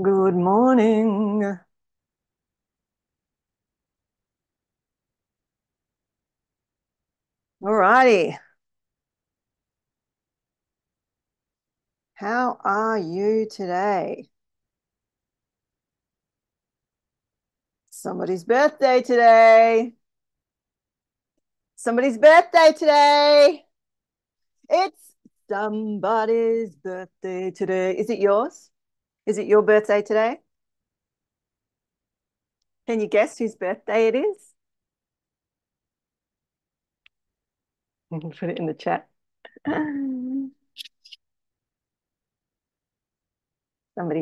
Good morning. All righty. How are you today? Somebody's birthday today. Somebody's birthday today. It's somebody's birthday today. Is it yours? Is it your birthday today? Can you guess whose birthday it is? Put it in the chat. Somebody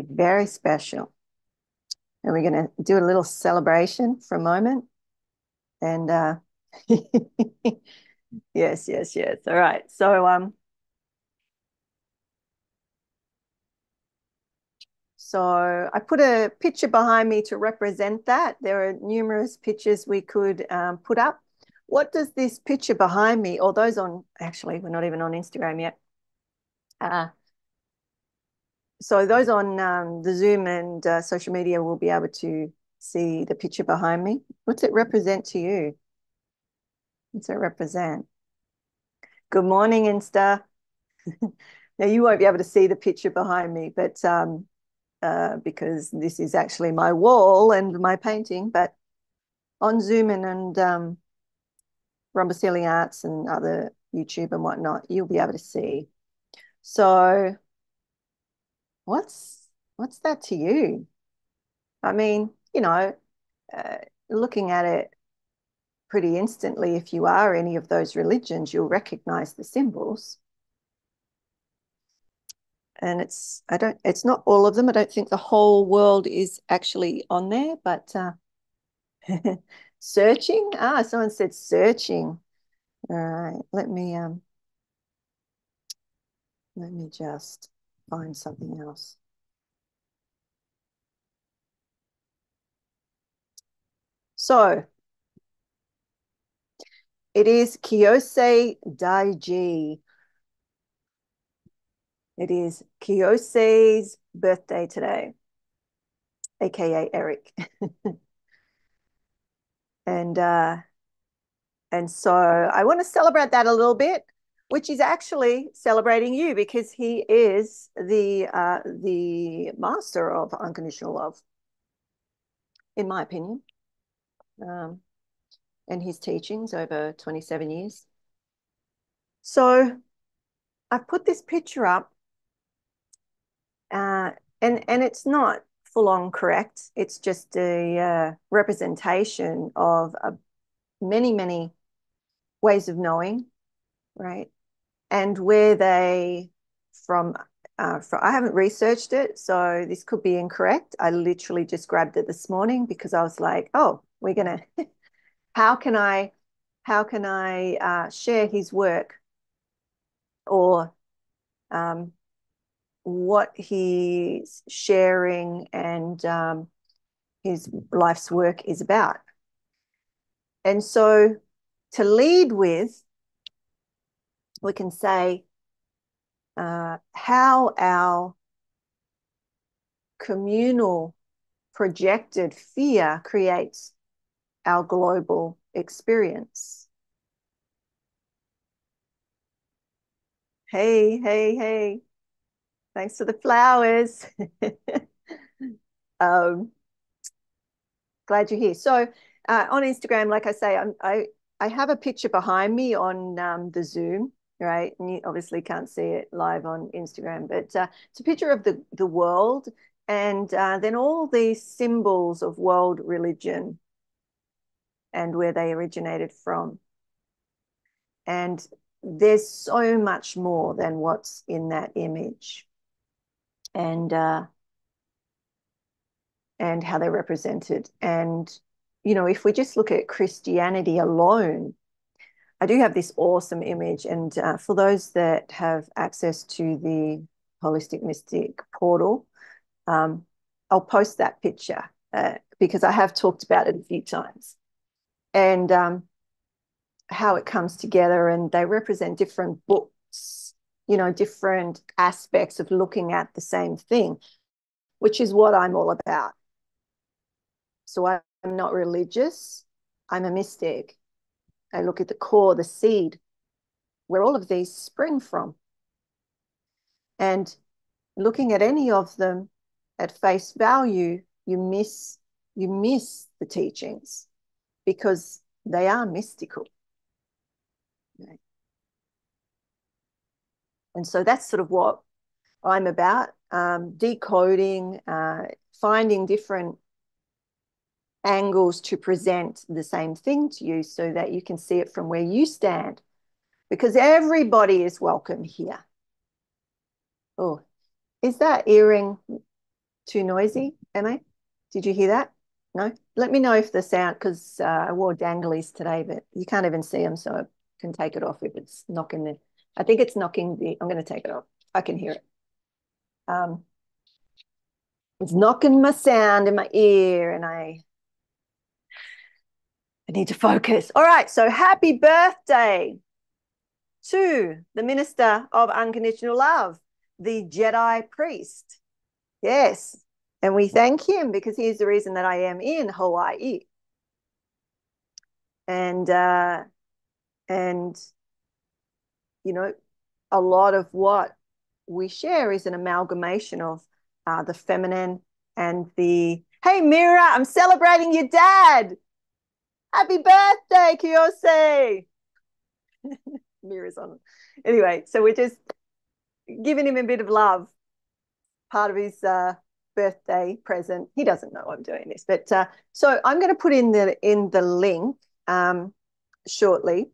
very special. And we're going to do a little celebration for a moment. And yes, yes, yes. All right. So I put a picture behind me to represent that. There are numerous pictures we could put up. What does this picture behind me, or those on, actually, we're not even on Instagram yet. Uh, so those on the Zoom and social media will be able to see the picture behind me. What's it represent to you? What's it represent? Good morning, Insta. Now you won't be able to see the picture behind me, but because this is actually my wall and my painting, but on Zoom and Rumba Ceiling Arts and other YouTube and whatnot, you'll be able to see. So what's that to you? I mean, uh, looking at it pretty instantly, if you are any of those religions, you'll recognize the symbols. And it's not all of them. I don't think the whole world is actually on there, but searching. Someone said searching. All right, let me just find something else. So it is Kiyose Daiji. It is Kiyose's birthday today, aka Eric. and and so I want to celebrate that a little bit, which is actually celebrating you because he is the master of unconditional love, in my opinion. Um, and his teachings over 27 years. So I've put this picture up, uh, and it's not full on correct. It's just a representation of many ways of knowing, right? And where they from. I haven't researched it, so this could be incorrect. I literally just grabbed it this morning because I was like, "Oh, we're gonna. How can I, how can I share his work or um, what he's sharing and his life's work is about?" And so to lead with, we can say how our communal projected fear creates our global experience. Hey, hey, hey. Thanks for the flowers. um, Glad you're here. So on Instagram, like I say, I have a picture behind me on the Zoom, right? And you obviously can't see it live on Instagram, but it's a picture of the world and then all these symbols of world religion and where they originated from. And there's so much more than what's in that image. And and how they're represented. And, if we just look at Christianity alone, I do have this awesome image. And for those that have access to the Holistic Mystic portal, um, I'll post that picture because I have talked about it a few times. And how it comes together, and they represent different books, different aspects of looking at the same thing. which is what I'm all about. So I'm not religious. I'm a mystic. I look at the core, the seed, where all of these spring from. And looking at any of them at face value, you miss the teachings because they are mystical. And so that's sort of what I'm about, decoding, finding different angles to present the same thing to you so that you can see it from where you stand, because everybody is welcome here. Oh, is that earring too noisy, Emma? Did you hear that? No? Let me know if the sound, because I wore danglies today, but you can't even see them, so I can take it off if it's knocking the, I think it's knocking the, I'm going to take it off. I can hear it. It's knocking my sound in my ear and I need to focus. All right, so happy birthday to the Minister of Unconditional Love, the Jedi Priest. Yes, and we thank him because he's the reason that I am in Hawaii. And you know, a lot of what we share is an amalgamation of the feminine and the, hey, Mira, I'm celebrating your dad. Happy birthday, Kiyose. Mira's on. Anyway, so we're just giving him a bit of love, part of his birthday present. He doesn't know I'm doing this, but so I'm going to put in the link shortly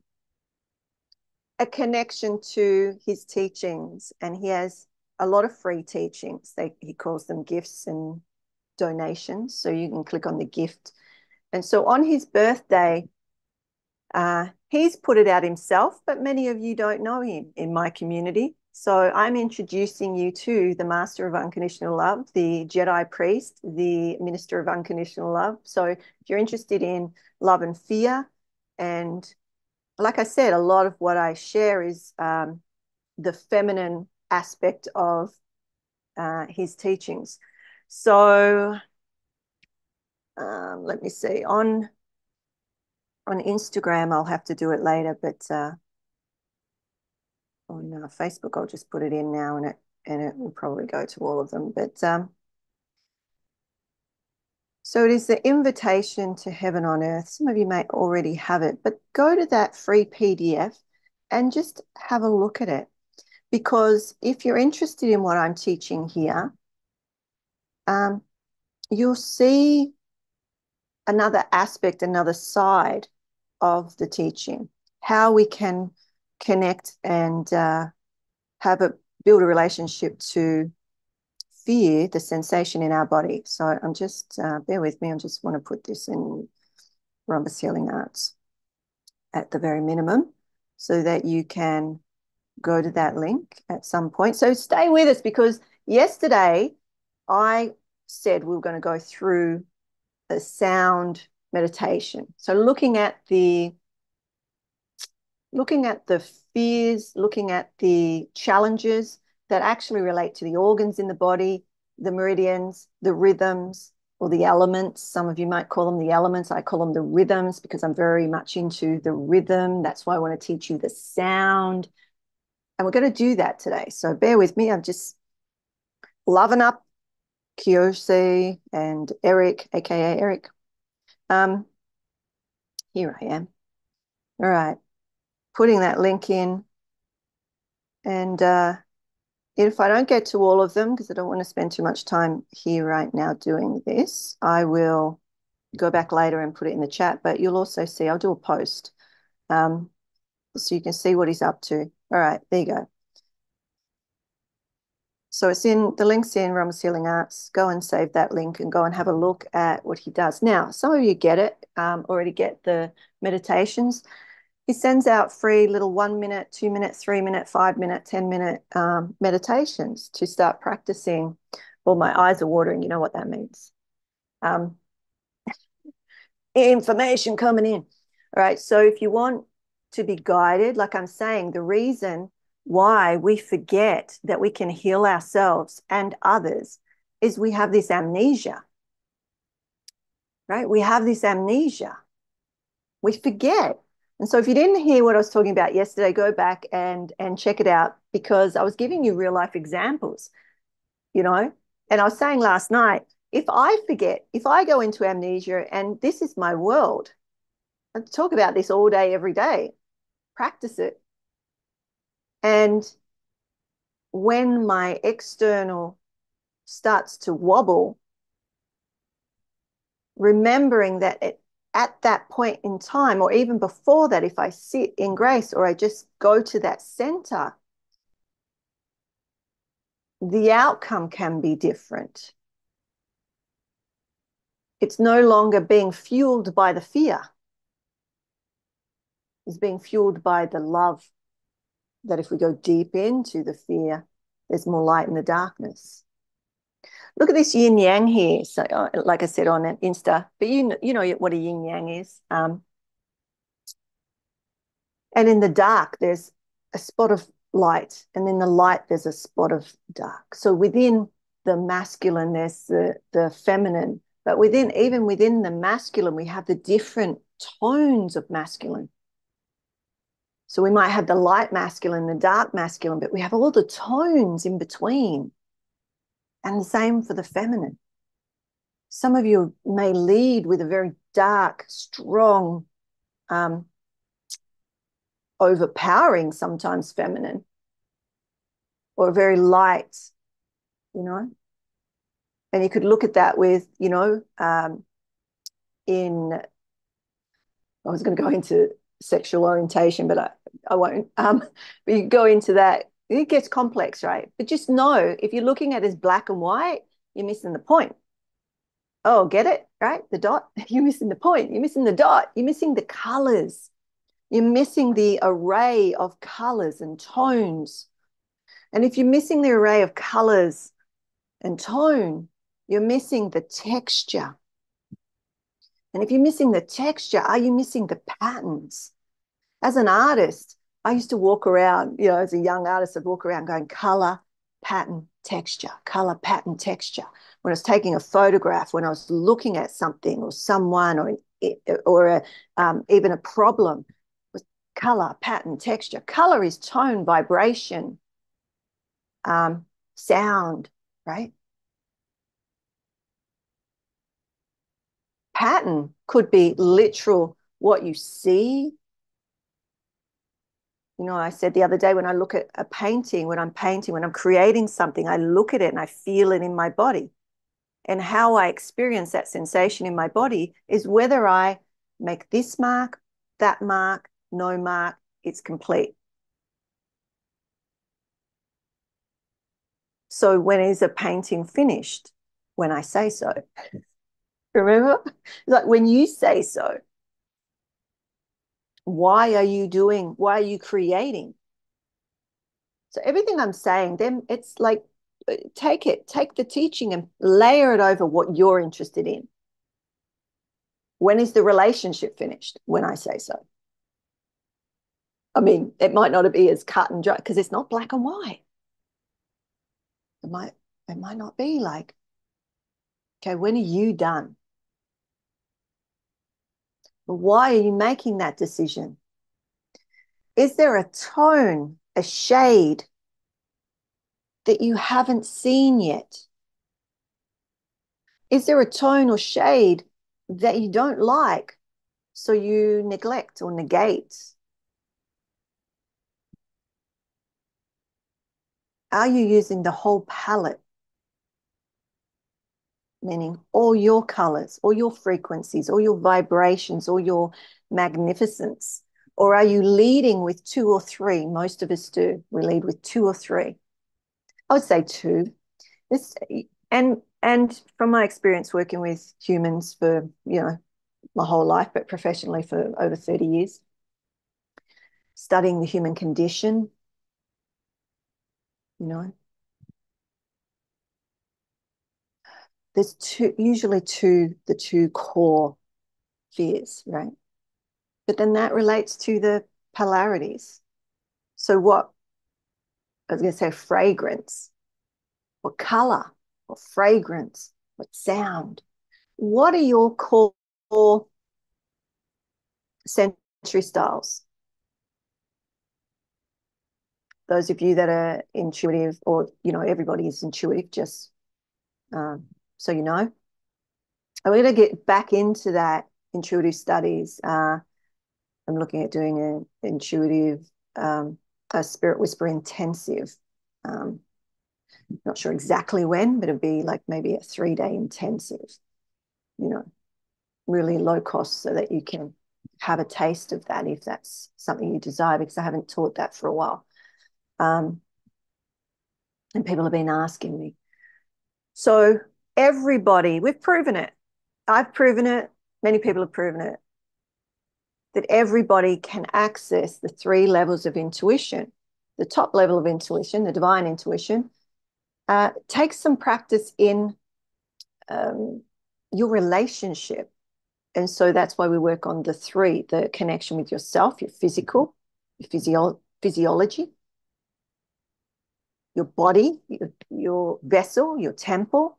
a connection to his teachings, and he has a lot of free teachings. He calls them gifts and donations, so you can click on the gift. And so on his birthday, he's put it out himself, but many of you don't know him in my community. So I'm introducing you to the Master of Unconditional Love, the Jedi Priest, the Minister of Unconditional Love. So if you're interested in love and fear, and like I said, a lot of what I share is the feminine aspect of his teachings. So let me see. On Instagram, I'll have to do it later, but on Facebook, I'll just put it in now, and it will probably go to all of them. But so it is the invitation to heaven on earth. Some of you may already have it, but go to that free PDF and just have a look at it. Because if you're interested in what I'm teaching here, you'll see another aspect, another side of the teaching, how we can connect and build a relationship to fear, the sensation in our body. So I'm just, bear with me, I just want to put this in Rhombus Healing Arts at the very minimum so that you can go to that link at some point. So stay with us, because yesterday I said we were going to go through a sound meditation. So looking at the fears, looking at the challenges that actually relate to the organs in the body, the meridians, the rhythms, or the elements. Some of you might call them the elements. I call them the rhythms because I'm very much into the rhythm. That's why I want to teach you the sound. And we're going to do that today. So bear with me. I'm just loving up Kiyose and Eric, aka Eric. Here I am. All right. Putting that link in. And if I don't get to all of them, because I don't want to spend too much time here right now doing this, I will go back later and put it in the chat. But you'll also see, I'll do a post so you can see what he's up to. All right, there you go. So it's in, the link's in Rhombus Healing Arts. Go and save that link and go and have a look at what he does. Now, some of you get it, already get the meditations. He sends out free little 1 minute, 2 minute, 3 minute, 5 minute, 10 minute meditations to start practicing. Well, my eyes are watering. You know what that means. Information coming in. All right. So if you want to be guided, like I'm saying, the reason why we forget that we can heal ourselves and others is we have this amnesia, right? We have this amnesia. We forget. And so if you didn't hear what I was talking about yesterday, go back and check it out, because I was giving you real life examples, you know. And I was saying last night, if I forget, if I go into amnesia and this is my world, I talk about this all day, every day, practice it. And when my external starts to wobble, remembering that at that point in time, or even before that, if I sit in grace or I just go to that center, the outcome can be different. It's no longer being fueled by the fear. It's being fueled by the love, that if we go deep into the fear, there's more light in the darkness. Look at this yin yang here. So, like I said on Insta, but you know what a yin yang is. And in the dark, there's a spot of light, and in the light, there's a spot of dark. So within the masculine, there's the feminine, but even within the masculine, we have the different tones of masculine. So we might have the light masculine, the dark masculine, but we have all the tones in between. And the same for the feminine. Some of you may lead with a very dark, strong, overpowering, sometimes feminine, or very light, you know. And you could look at that with, you know, I was going to go into sexual orientation, but I won't. But you go into that, it gets complex, right? But just know, if you're looking at it as black and white, you're missing the point. Oh, get it? Right? The dot, you're missing the point. You're missing the dot. You're missing the colors. You're missing the array of colors and tones. And if you're missing the array of colors and tone, you're missing the texture. And if you're missing the texture, are you missing the patterns? As an artist, I used to walk around, you know, as a young artist, I'd walk around going color, pattern, texture, color, pattern, texture. When I was taking a photograph, when I was looking at something or someone or even a problem, was color, pattern, texture. Color is tone, vibration, sound, right? Pattern could be literal, what you see. You know, I said the other day, when I look at a painting, when I'm painting, when I'm creating something, I look at it and I feel it in my body. And how I experience that sensation in my body is whether I make this mark, that mark, no mark, it's complete. So when is a painting finished? When I say so. Remember? Like when you say so. Why are you creating? So everything I'm saying, then it's like, take the teaching and layer it over what you're interested in. When is the relationship finished? When I say so. I mean, it might not be as cut and dry because it's not black and white. It might not be like, okay, when are you done? Why are you making that decision? Is there a tone, a shade that you haven't seen yet? Is there a tone or shade that you don't like, so you neglect or negate? Are you using the whole palette? Meaning all your colors, all your frequencies, all your vibrations, all your magnificence? Or are you leading with two or three? Most of us do. We lead with two or three. I would say two. This, and from my experience working with humans for, you know, my whole life, but professionally for over 30 years, studying the human condition, you know, there's usually the two core fears, right? But then that relates to the polarities. So what, I was going to say fragrance or color. what fragrance, what sound. What are your core sensory styles? Those of you that are intuitive, or, everybody is intuitive, just so you know. And we're going to get back into that intuitive studies. I'm looking at doing an intuitive, a spirit whisper intensive. Not sure exactly when, but it'll be like maybe a 3-day intensive, really low cost, so that you can have a taste of that if that's something you desire, because I haven't taught that for a while. And people have been asking me. So everybody, we've proven it. I've proven it. Many people have proven it, that everybody can access the 3 levels of intuition. The top level of intuition, the divine intuition, takes some practice in your relationship. And so that's why we work on the 3, the connection with yourself, your physical, your physiology, your body, your vessel, your temple.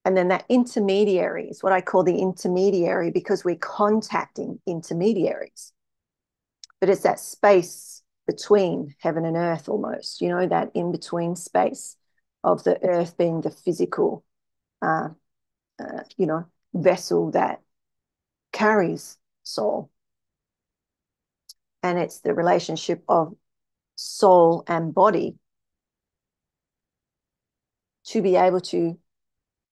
And then that intermediary is what I call the intermediary, because we're contacting intermediaries. But it's that space between heaven and earth almost, that in-between space of the earth being the physical, vessel that carries soul. And it's the relationship of soul and body to be able to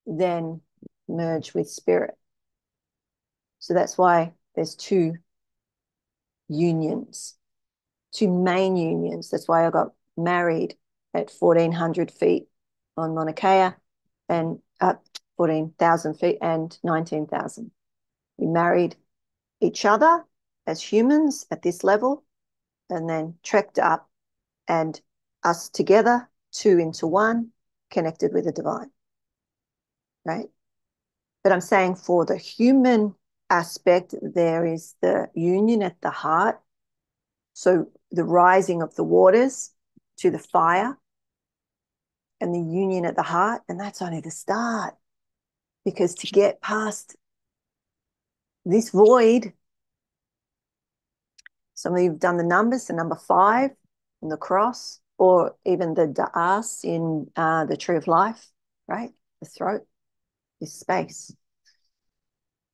then merge with spirit. So that's why there's 2 unions, 2 main unions. That's why I got married at 1,400 feet on Mauna Kea, and 14,000 feet and 19,000. We married each other as humans at this level, and then trekked up, and us together, 2 into 1, connected with the divine, right? But I'm saying for the human aspect, there is the union at the heart. So the rising of the waters to the fire, and the union at the heart, and that's only the start. Because to get past this void, some of you have done the numbers, the number 5 in the cross, or even the da'as in the tree of life, right? The throat, this space.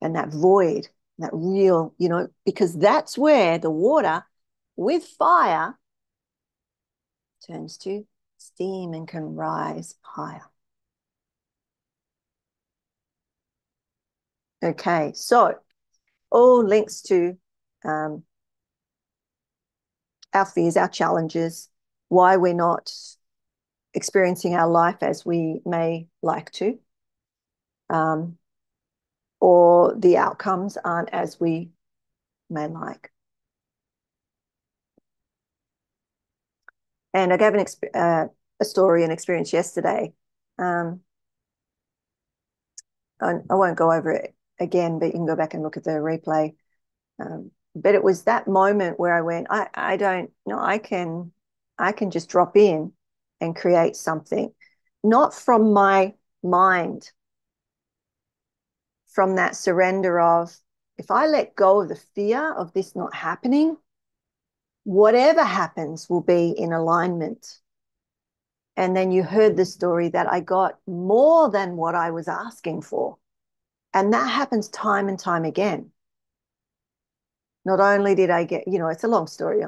And that void, that real, because that's where the water with fire turns to steam and can rise higher. Okay, so all links to our fears, our challenges, why we're not experiencing our life as we may like to, or the outcomes aren't as we may like. And I gave a story, an experience yesterday. I won't go over it again, but you can go back and look at the replay. But it was that moment where I went, I don't know, I can just drop in and create something, not from my mind, from that surrender of, if I let go of the fear of this not happening, whatever happens will be in alignment. And then you heard the story that I got more than what I was asking for. And that happens time and time again. Not only did I get, it's a long story,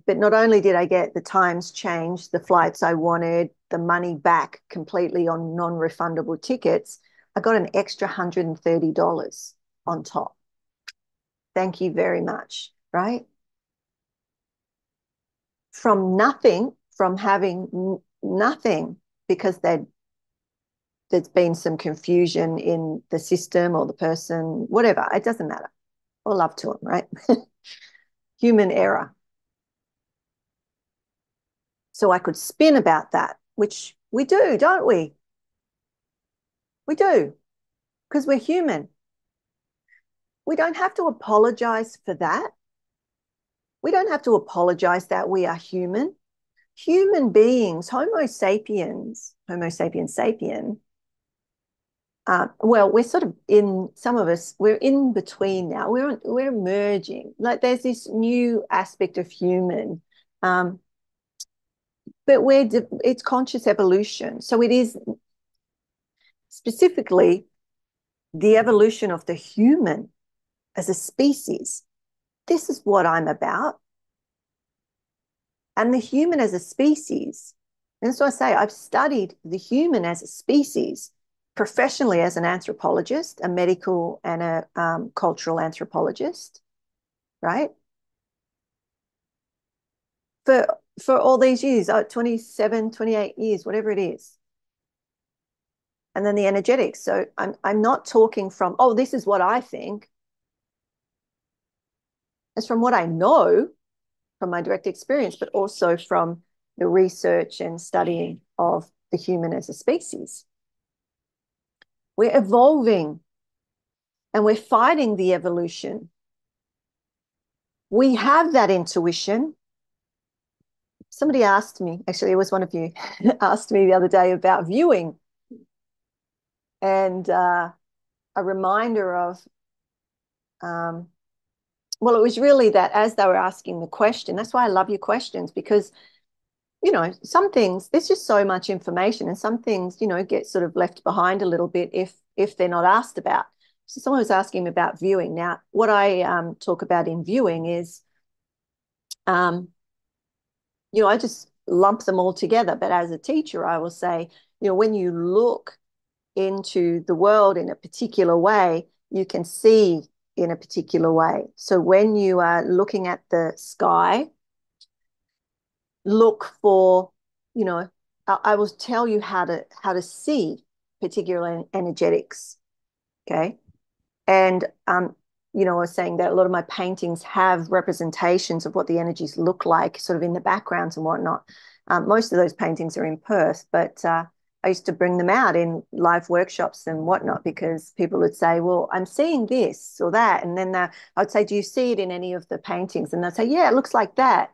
but not only did I get the times changed, the flights I wanted, the money back completely on non-refundable tickets, I got an extra $130 on top. Thank you very much, right? From nothing, from having nothing, because there's been some confusion in the system or the person, whatever, it doesn't matter. All love to them, right? Human error. So I could spin about that, which we do, don't we? We do, because we're human. We don't have to apologize for that. We don't have to apologize that we are human. human beings, Homo sapiens sapien, well, we're sort of in, some of us, we're in between now. We're merging. Like there's this new aspect of human, um, but it's conscious evolution. So it is specifically the evolution of the human as a species. This is what I'm about. And the human as a species, and so I say I've studied the human as a species professionally as an anthropologist, a medical and a cultural anthropologist, right? For all these years, 27, 28 years, whatever it is. And then the energetics. So I'm not talking from, oh, this is what I think. It's from what I know from my direct experience, but also from the research and studying of the human as a species. We're evolving and we're fighting the evolution. We have that intuition. Somebody asked me, actually, it was one of you, asked me the other day about viewing. And a reminder of, well, it was really that as they were asking the question, that's why I love your questions, because, you know, some things, there's just so much information, and some things, you know, get sort of left behind a little bit if they're not asked about. So someone was asking me about viewing. Now, what I talk about in viewing is, you know, I just lump them all together. But as a teacher, I will say, you know, when you look into the world in a particular way, you can see in a particular way. So when you are looking at the sky, look for, you know, I will tell you how to see particular energetics. Okay. And you know, I was saying that a lot of my paintings have representations of what the energies look like, sort of in the backgrounds and whatnot. Most of those paintings are in Perth, but I used to bring them out in live workshops and whatnot, because people would say, well, I'm seeing this or that. And then I'd say, do you see it in any of the paintings? And they'd say, yeah, it looks like that.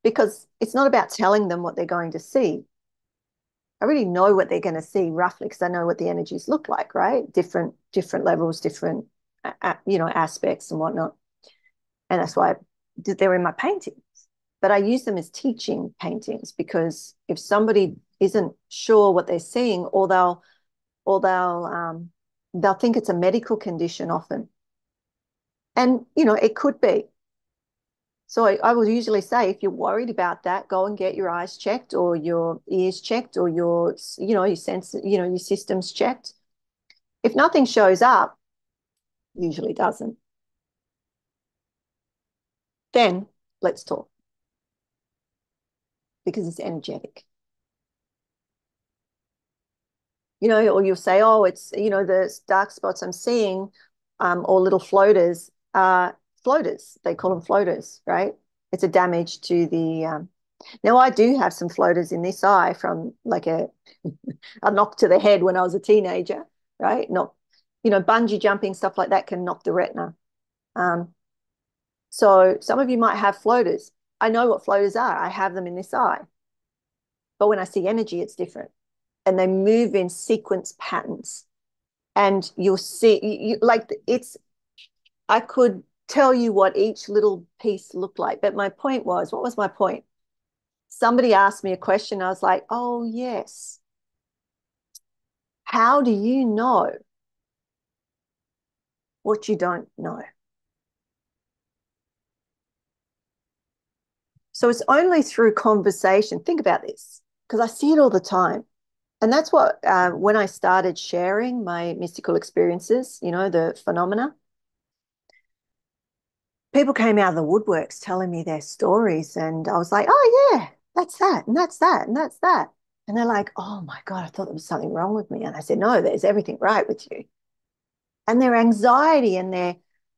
Because it's not about telling them what they're going to see. I already know what they're going to see roughly, because I know what the energies look like, right? Different levels, different, you know, aspects and whatnot. And that's why they're in my paintings. But I use them as teaching paintings, because if somebody isn't sure what they're seeing, or they'll think it's a medical condition often. And, you know, it could be. So I will usually say, if you're worried about that, go and get your eyes checked, or your ears checked, or your, you know, your sense, you know, your systems checked. If nothing shows up, usually doesn't, then let's talk, because it's energetic. You know, or you'll say, oh, it's, you know, the dark spots I'm seeing, or little floaters, floaters. They call them floaters, right? It's a damage to the. Now, I do have some floaters in this eye from like a knock to the head when I was a teenager, right? Not, you know, bungee jumping, stuff like that can knock the retina. So some of you might have floaters. I know what floaters are. I have them in this eye. But when I see energy, it's different. And they move in sequence patterns. And you'll see, like, it's, I could tell you what each little piece looked like. But my point was, what was my point? Somebody asked me a question. I was like, oh, yes. How do you know what you don't know? So it's only through conversation. Think about this, because I see it all the time. And that's what, when I started sharing my mystical experiences, you know, the phenomena, people came out of the woodworks telling me their stories. And I was like, oh, yeah, that's that. And that's that. And that's that. And they're like, oh, my God, I thought there was something wrong with me. And I said, no, there's everything right with you. And their anxiety and their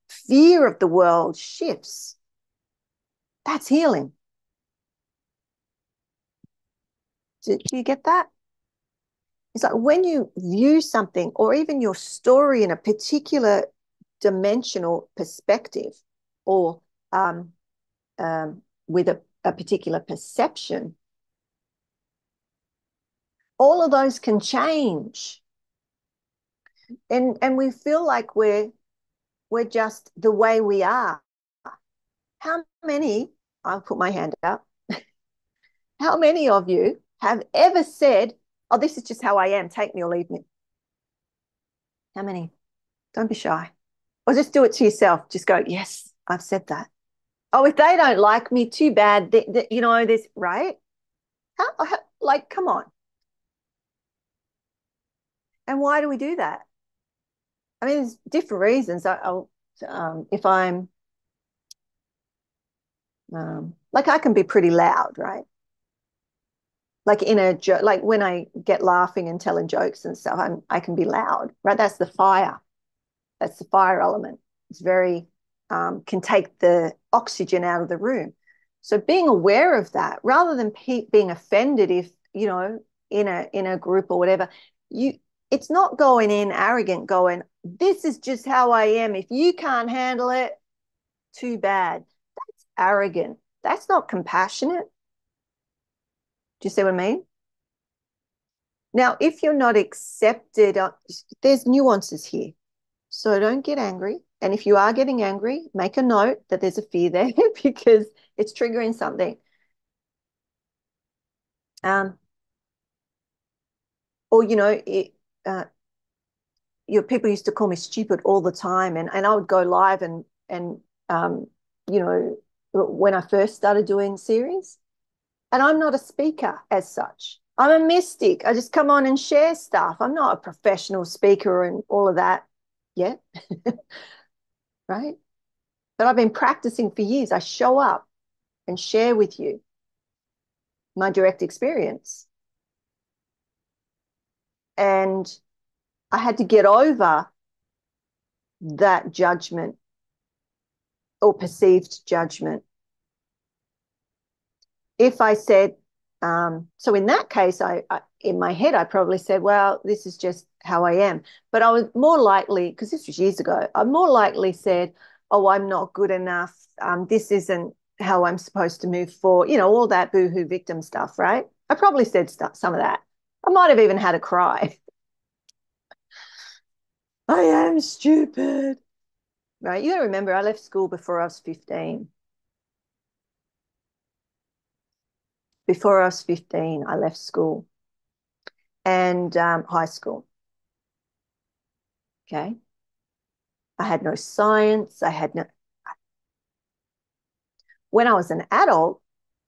fear of the world shifts. That's healing. Do you get that? It's like when you view something, or even your story, in a particular dimensional perspective, or with a a particular perception, all of those can change. And we feel like we're just the way we are. How many, I'll put my hand up, how many of you have ever said, oh, this is just how I am, take me or leave me? How many? Don't be shy. Or just do it to yourself. Just go, yes, I've said that. Oh, if they don't like me, too bad. You know, this, right? Like, come on. And why do we do that? I mean, there's different reasons. If I'm, like, I can be pretty loud, right? Like in a joke, like when I get laughing and telling jokes and stuff, I can be loud, right? That's the fire. That's the fire element. It's very can take the oxygen out of the room. So being aware of that, rather than being offended if you know in a group or whatever, it's not going in arrogant, going, this is just how I am. If you can't handle it, too bad. That's arrogant. That's not compassionate. Do you see what I mean? Now, if you're not accepted, there's nuances here. So don't get angry. And if you are getting angry, make a note that there's a fear there because it's triggering something. Or, you know, your people used to call me stupid all the time. And I would go live and you know, when I first started doing series, and I'm not a speaker as such. I'm a mystic. I just come on and share stuff. I'm not a professional speaker and all of that yet. Right? But I've been practicing for years. I show up and share with you my direct experience. And I had to get over that judgment or perceived judgment. If I said, so in that case, in my head, I probably said, well, this is just how I am. But I was more likely, because this was years ago, I more likely said, oh, I'm not good enough. This isn't how I'm supposed to move forward. You know, all that boohoo victim stuff, right? I probably said some of that. I might have even had a cry. I am stupid. Right? You got to remember, I left school before I was 15. Before I was 15, I left school and high school. Okay. I had no science. I had no. When I was an adult,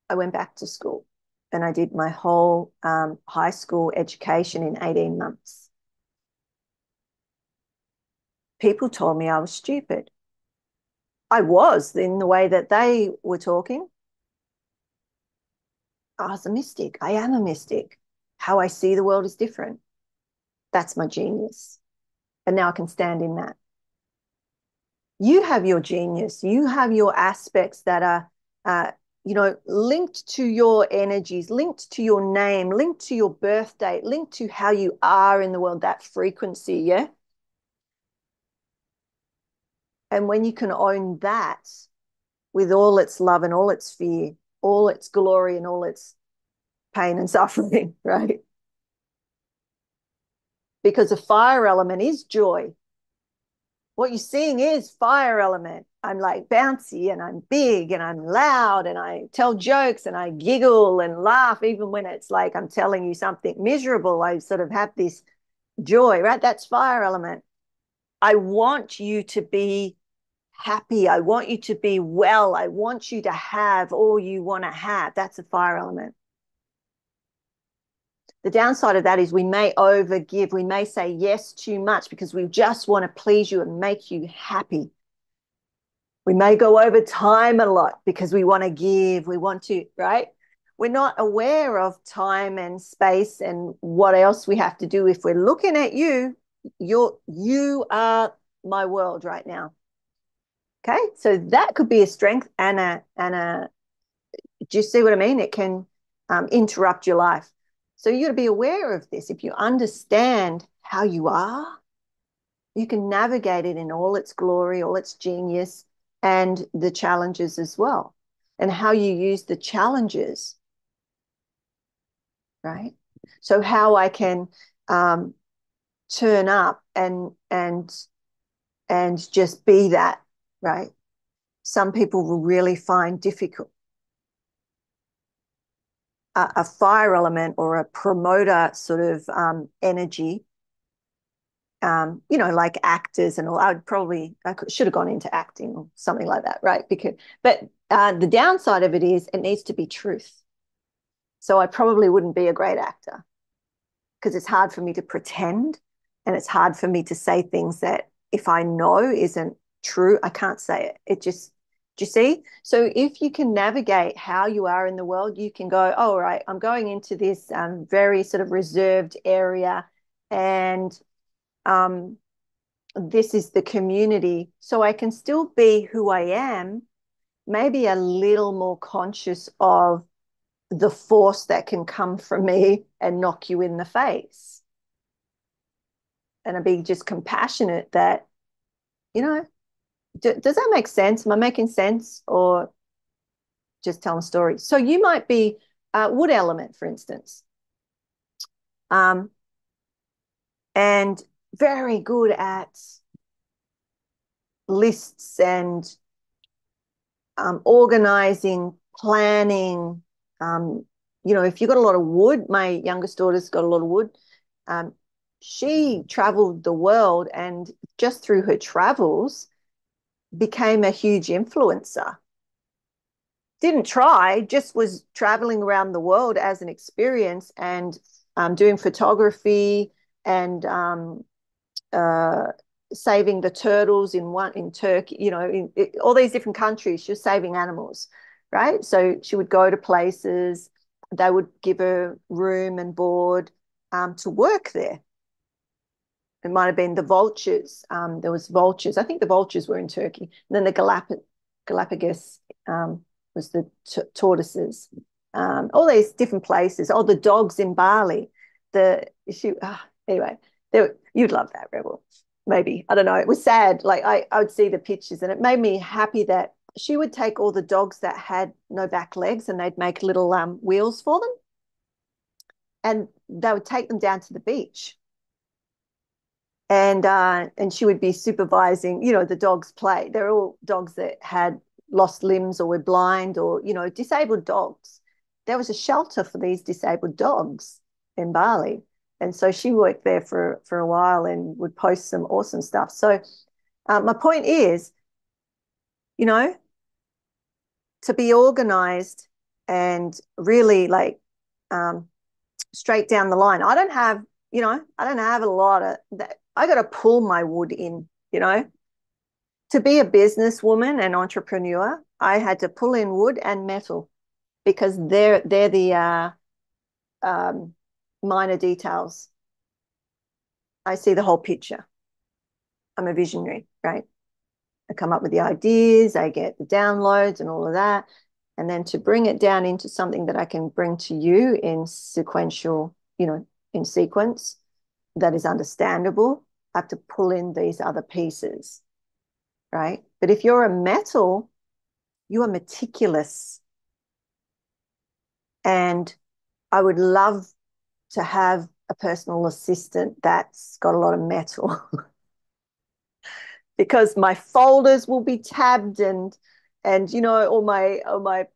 I went back to school and I did my whole high school education in 18 months. People told me I was stupid. I was in the way that they were talking. I was a mystic. I am a mystic. How I see the world is different. That's my genius. And now I can stand in that. You have your genius. You have your aspects that are, you know, linked to your energies, linked to your name, linked to your birth date, linked to how you are in the world, that frequency, yeah? And when you can own that with all its love and all its fear, all its glory and all its pain and suffering, right? Because the fire element is joy. What you're seeing is fire element. I'm like bouncy and I'm big and I'm loud and I tell jokes and I giggle and laugh even when it's like I'm telling you something miserable. I sort of have this joy, right? That's fire element. I want you to be happy. I want you to be well. I want you to have all you want to have. That's a fire element. The downside of that is we may overgive. We may say yes too much because we just want to please you and make you happy. We may go over time a lot because we want to give. We want to, right? We're not aware of time and space and what else we have to do. If we're looking at you, you are my world right now. Okay, so that could be a strength and a. Do you see what I mean? It can interrupt your life. So you got to be aware of this. If you understand how you are, you can navigate it in all its glory, all its genius, and the challenges as well. and how you use the challenges, right? So how I can turn up and just be that, right? Some people will really find difficult a fire element or a promoter sort of energy. Like actors and all. Should have gone into acting or something like that, right? But the downside of it is it needs to be truth. So I probably wouldn't be a great actor because it's hard for me to pretend, and it's hard for me to say things that if I know isn't true, I can't say it. Do you see? So if you can navigate how you are in the world, you can go, oh, right, I'm going into this very sort of reserved area, and um, this is the community. So I can still be who I am, maybe a little more conscious of the force that can come from me and knock you in the face. And I'd be just compassionate that, does that make sense? Am I making sense, or just telling a story? So you might be wood element, for instance, and very good at lists and organizing, planning. If you've got a lot of wood, my youngest daughter's got a lot of wood. She traveled the world, and just through her travels became a huge influencer. Didn't try, just was traveling around the world as an experience, and doing photography and uh, saving the turtles in Turkey, all these different countries. She was saving animals, right? So she would go to places, they would give her room and board to work there. It might have been the vultures. There was vultures. I think the vultures were in Turkey. And then the Galapagos was the tortoises. All these different places. Oh, the dogs in Bali. Anyway, you'd love that, Rebel. Maybe. I don't know. It was sad. Like I would see the pictures, and it made me happy that she would take all the dogs that had no back legs, and they'd make little wheels for them. And they would take them down to the beach. And she would be supervising, the dogs play. They're all dogs that had lost limbs or were blind, or, disabled dogs. There was a shelter for these disabled dogs in Bali. And so she worked there for a while and would post some awesome stuff. So my point is, to be organized and really like straight down the line. I don't have a lot of that. I got to pull my wood in, to be a businesswoman and entrepreneur. I had to pull in wood and metal because they're the minor details. I see the whole picture. I'm a visionary, right? I come up with the ideas, I get the downloads and all of that. And then to bring it down into something that I can bring to you in sequential, in sequence that is understandable, I have to pull in these other pieces, right? But if you're a metal, you are meticulous. And I would love to have a personal assistant that's got a lot of metal because my folders will be tabbed and all my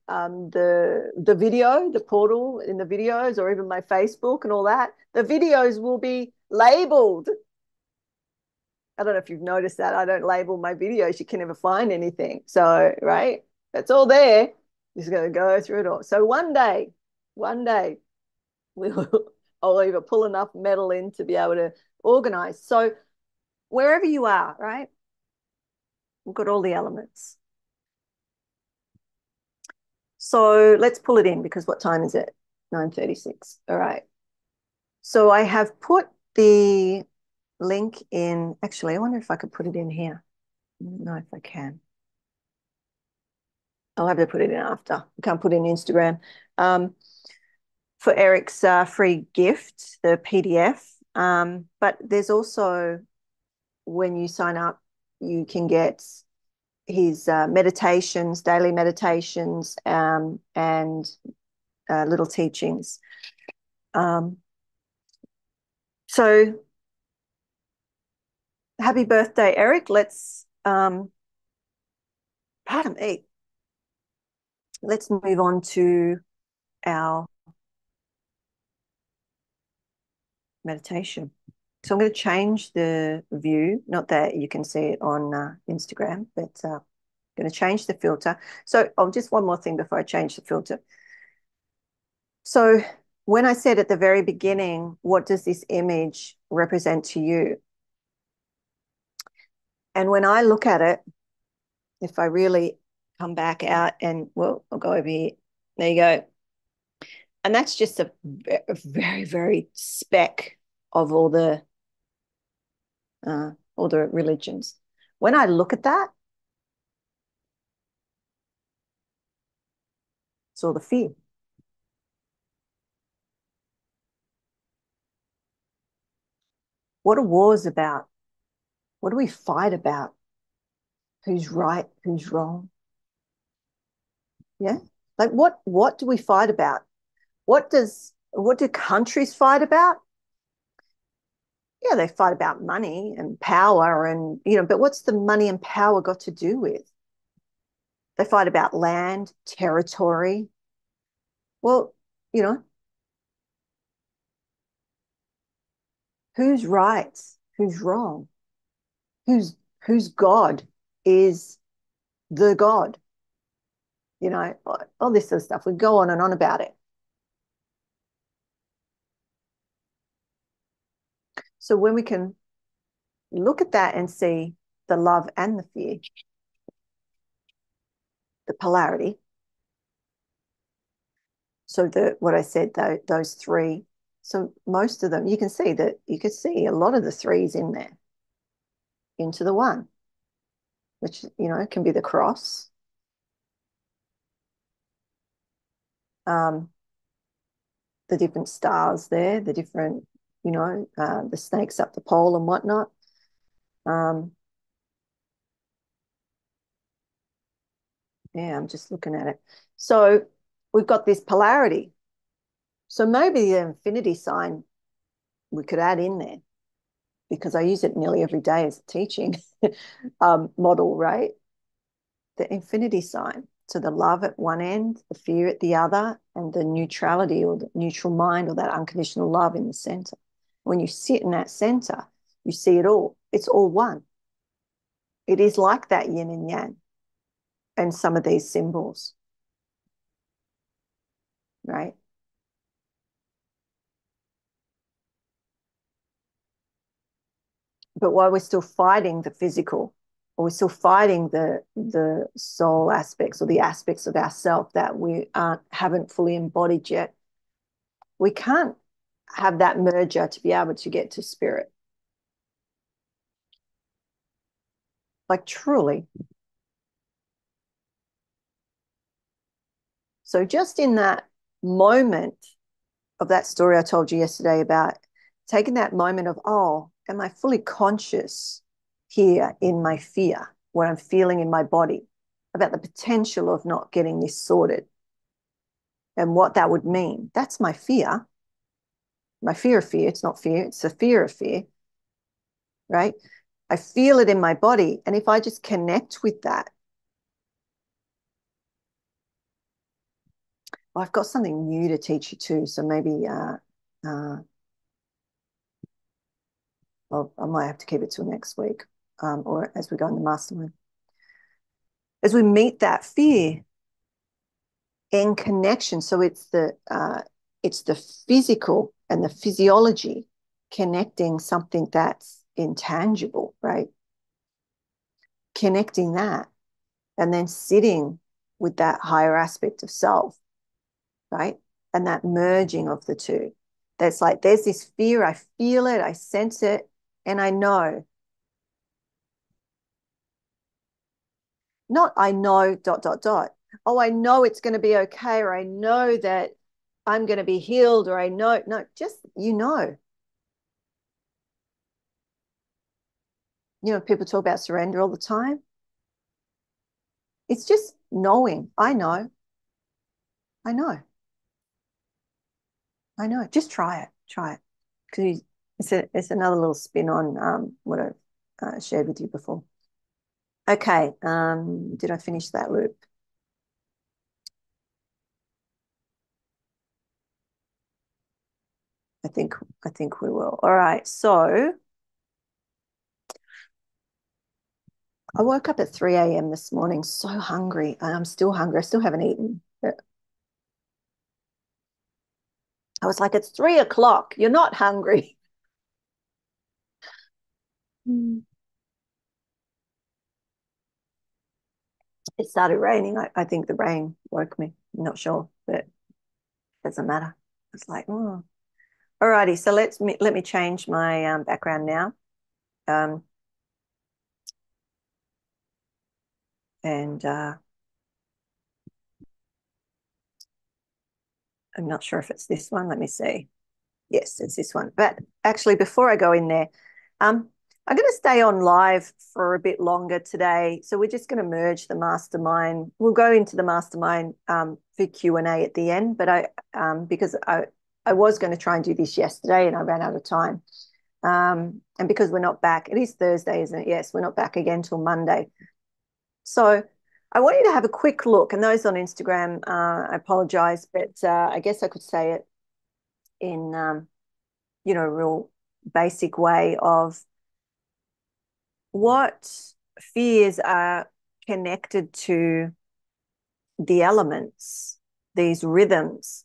the video, the portal in the videos, or even my Facebook and all that, the videos will be labeled. I don't know if you've noticed that. I don't label my videos. You can never find anything. So, right, that's all there. Just going to go through it all. So one day I'll either pull enough metal in to be able to organize. So wherever you are, right, we've got all the elements. So let's pull it in, because what time is it? 9:36. All right. So I have put the link in. Actually, I wonder if I could put it in here. I don't know if I can. I'll have to put it in after. I can't put it in Instagram. For Eric's free gift, the PDF. But there's also, when you sign up, you can get his meditations, daily meditations, and little teachings. So happy birthday, Eric. Pardon me. Let's move on to our meditation. So I'm going to change the view, not that you can see it on Instagram, but I'm going to change the filter. So just one more thing before I change the filter. So when I said at the very beginning, what does this image represent to you? And when I look at it, if I really come back out and, well, I'll go over here. There you go. And that's just a very, very speck of all the religions. When I look at that, it's all the fear. What are wars about? What do we fight about? Who's right? Who's wrong? Yeah. Like what do we fight about? What do countries fight about? Yeah, they fight about money and power and, but what's the money and power got to do with? They fight about land, territory. Well, you know, who's right? Who's wrong? Whose God is the God? All this sort of stuff. We go on and on about it. So when we can look at that and see the love and the fear, the polarity. So what I said, those three. So most of them, you can see a lot of the threes in there into the one, which, can be the cross. The different stars there, the different, the snakes up the pole and whatnot. Yeah, I'm just looking at it. So we've got this polarity. So maybe the infinity sign we could add in there because I use it nearly every day as a teaching model, right? The infinity sign. So the love at one end, the fear at the other, and the neutrality or the neutral mind or that unconditional love in the center. When you sit in that center, you see it all. It's all one. It is like that yin and yang and some of these symbols, right? But while we're still fighting the physical, or we're still fighting the soul aspects or the aspects of ourself that we haven't fully embodied yet, we can't have that merger to be able to get to spirit. Like truly. So just in that moment of that story I told you yesterday about taking that moment of, oh, am I fully conscious here in my fear, what I'm feeling in my body, about the potential of not getting this sorted and what that would mean? That's my fear. My fear of fear. It's not fear, it's the fear of fear, right? I feel it in my body. And if I just connect with that, I've got something new to teach you too. So maybe I might have to keep it till next week, or as we go in the mastermind. As we meet that fear in connection, so it's the physical and the physiology connecting something that's intangible, right? Connecting that and then sitting with that higher aspect of self, right? And that merging of the two. That's like there's this fear, I feel it, I sense it, and I know. Not I know ... Oh, I know it's going to be okay, or I know that I'm going to be healed, or I know. No, just people talk about surrender all the time. It's just knowing. I know. I know. I know. Just try it. Try it. Because it's another little spin on what I've shared with you before. Okay. Did I finish that loop? I think we will. All right. So I woke up at 3 a.m. this morning, so hungry. And I'm still hungry. I still haven't eaten. But I was like, it's 3 o'clock. You're not hungry. Mm. It started raining. I think the rain woke me. I'm not sure, but it doesn't matter. It's like, oh. All righty. So let me change my background now. Um, and I'm not sure if it's this one. Let me see. Yes, it's this one. But actually, before I go in there, I'm going to stay on live for a bit longer today. So we're just going to merge the mastermind. We'll go into the mastermind for Q&A at the end. But because I was going to try and do this yesterday and I ran out of time. And because we're not back, it is Thursday, isn't it? Yes, we're not back again till Monday. So I want you to have a quick look. And those on Instagram, I apologize, but I guess I could say it in, a real basic way of what fears are connected to the elements, these rhythms.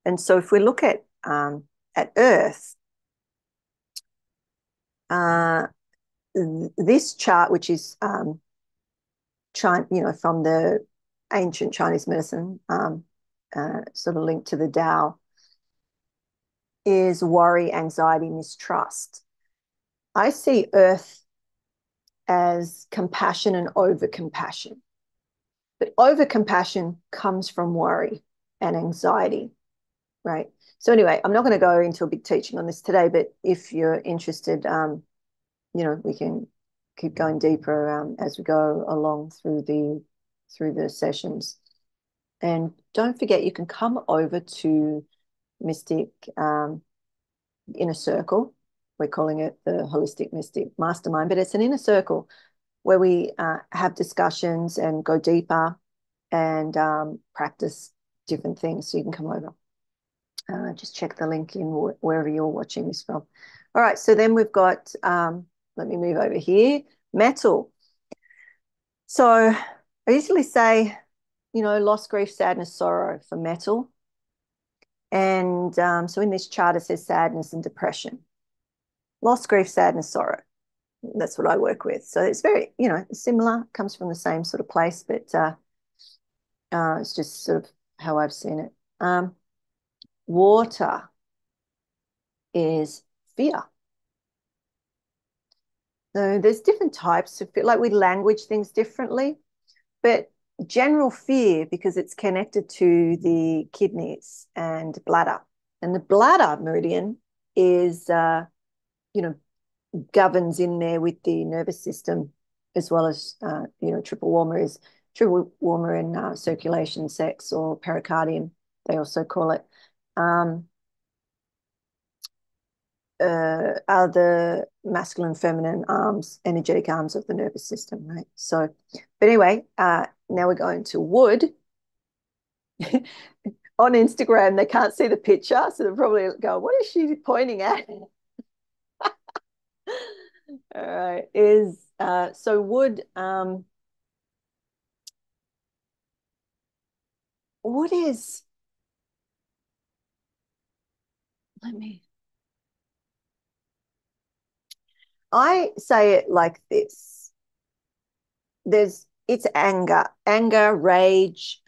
And so if we look at Earth, this chart, which is from the ancient Chinese medicine, sort of linked to the Tao, is worry, anxiety, mistrust. I see Earth as compassion and over compassion. But over compassion comes from worry and anxiety, right? So anyway, I'm not going to go into a big teaching on this today, but if you're interested, we can keep going deeper as we go along through the sessions. And don't forget, you can come over to Mystic Inner Circle. We're calling it the Holistic Mystic Mastermind, but it's an inner circle where we have discussions and go deeper and practice different things. So you can come over. Just check the link in wherever you're watching this from. All right, so then we've got, let me move over here, metal. So I usually say, loss, grief, sadness, sorrow for metal. And so in this chart, it says sadness and depression. Loss, grief, sadness, sorrow. That's what I work with. So it's very, similar, comes from the same sort of place, but it's just sort of how I've seen it. Water is fear. So there's different types of fear, like we language things differently, but general fear, because it's connected to the kidneys and bladder. And the bladder meridian is, governs in there with the nervous system, as well as, triple warmer in circulation, sex, or pericardium, they also call it. Are the masculine, feminine arms, energetic arms of the nervous system, right? So, but anyway, now we're going to wood. On Instagram, they can't see the picture, so they're probably going, what is she pointing at? All right, so wood, wood is, I say it like this. It's anger, rage,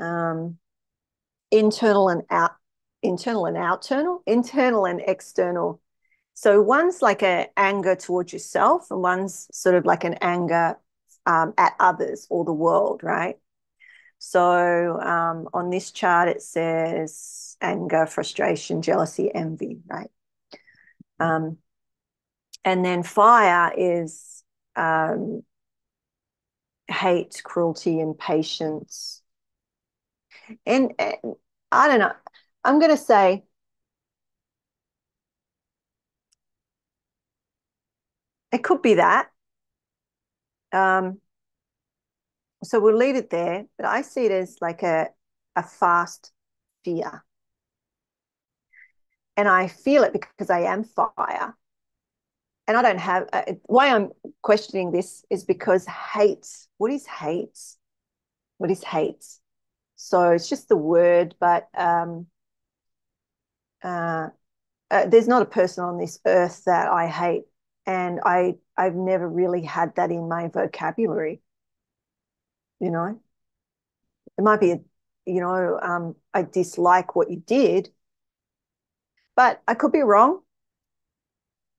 internal and external. So one's like an anger towards yourself, and one's sort of like an anger at others or the world, right? So on this chart, it says anger, frustration, jealousy, envy, right? And then fire is hate, cruelty, impatience. And I don't know. I'm going to say it could be that. Um, so we'll leave it there. But I see it as like a fast fear. And I feel it because I am fire. And I don't have, why I'm questioning this is because hate, what is hate? What is hate? So it's just the word, but uh, there's not a person on this earth that I hate. And I've never really had that in my vocabulary, you know. It might be I dislike what you did, but I could be wrong,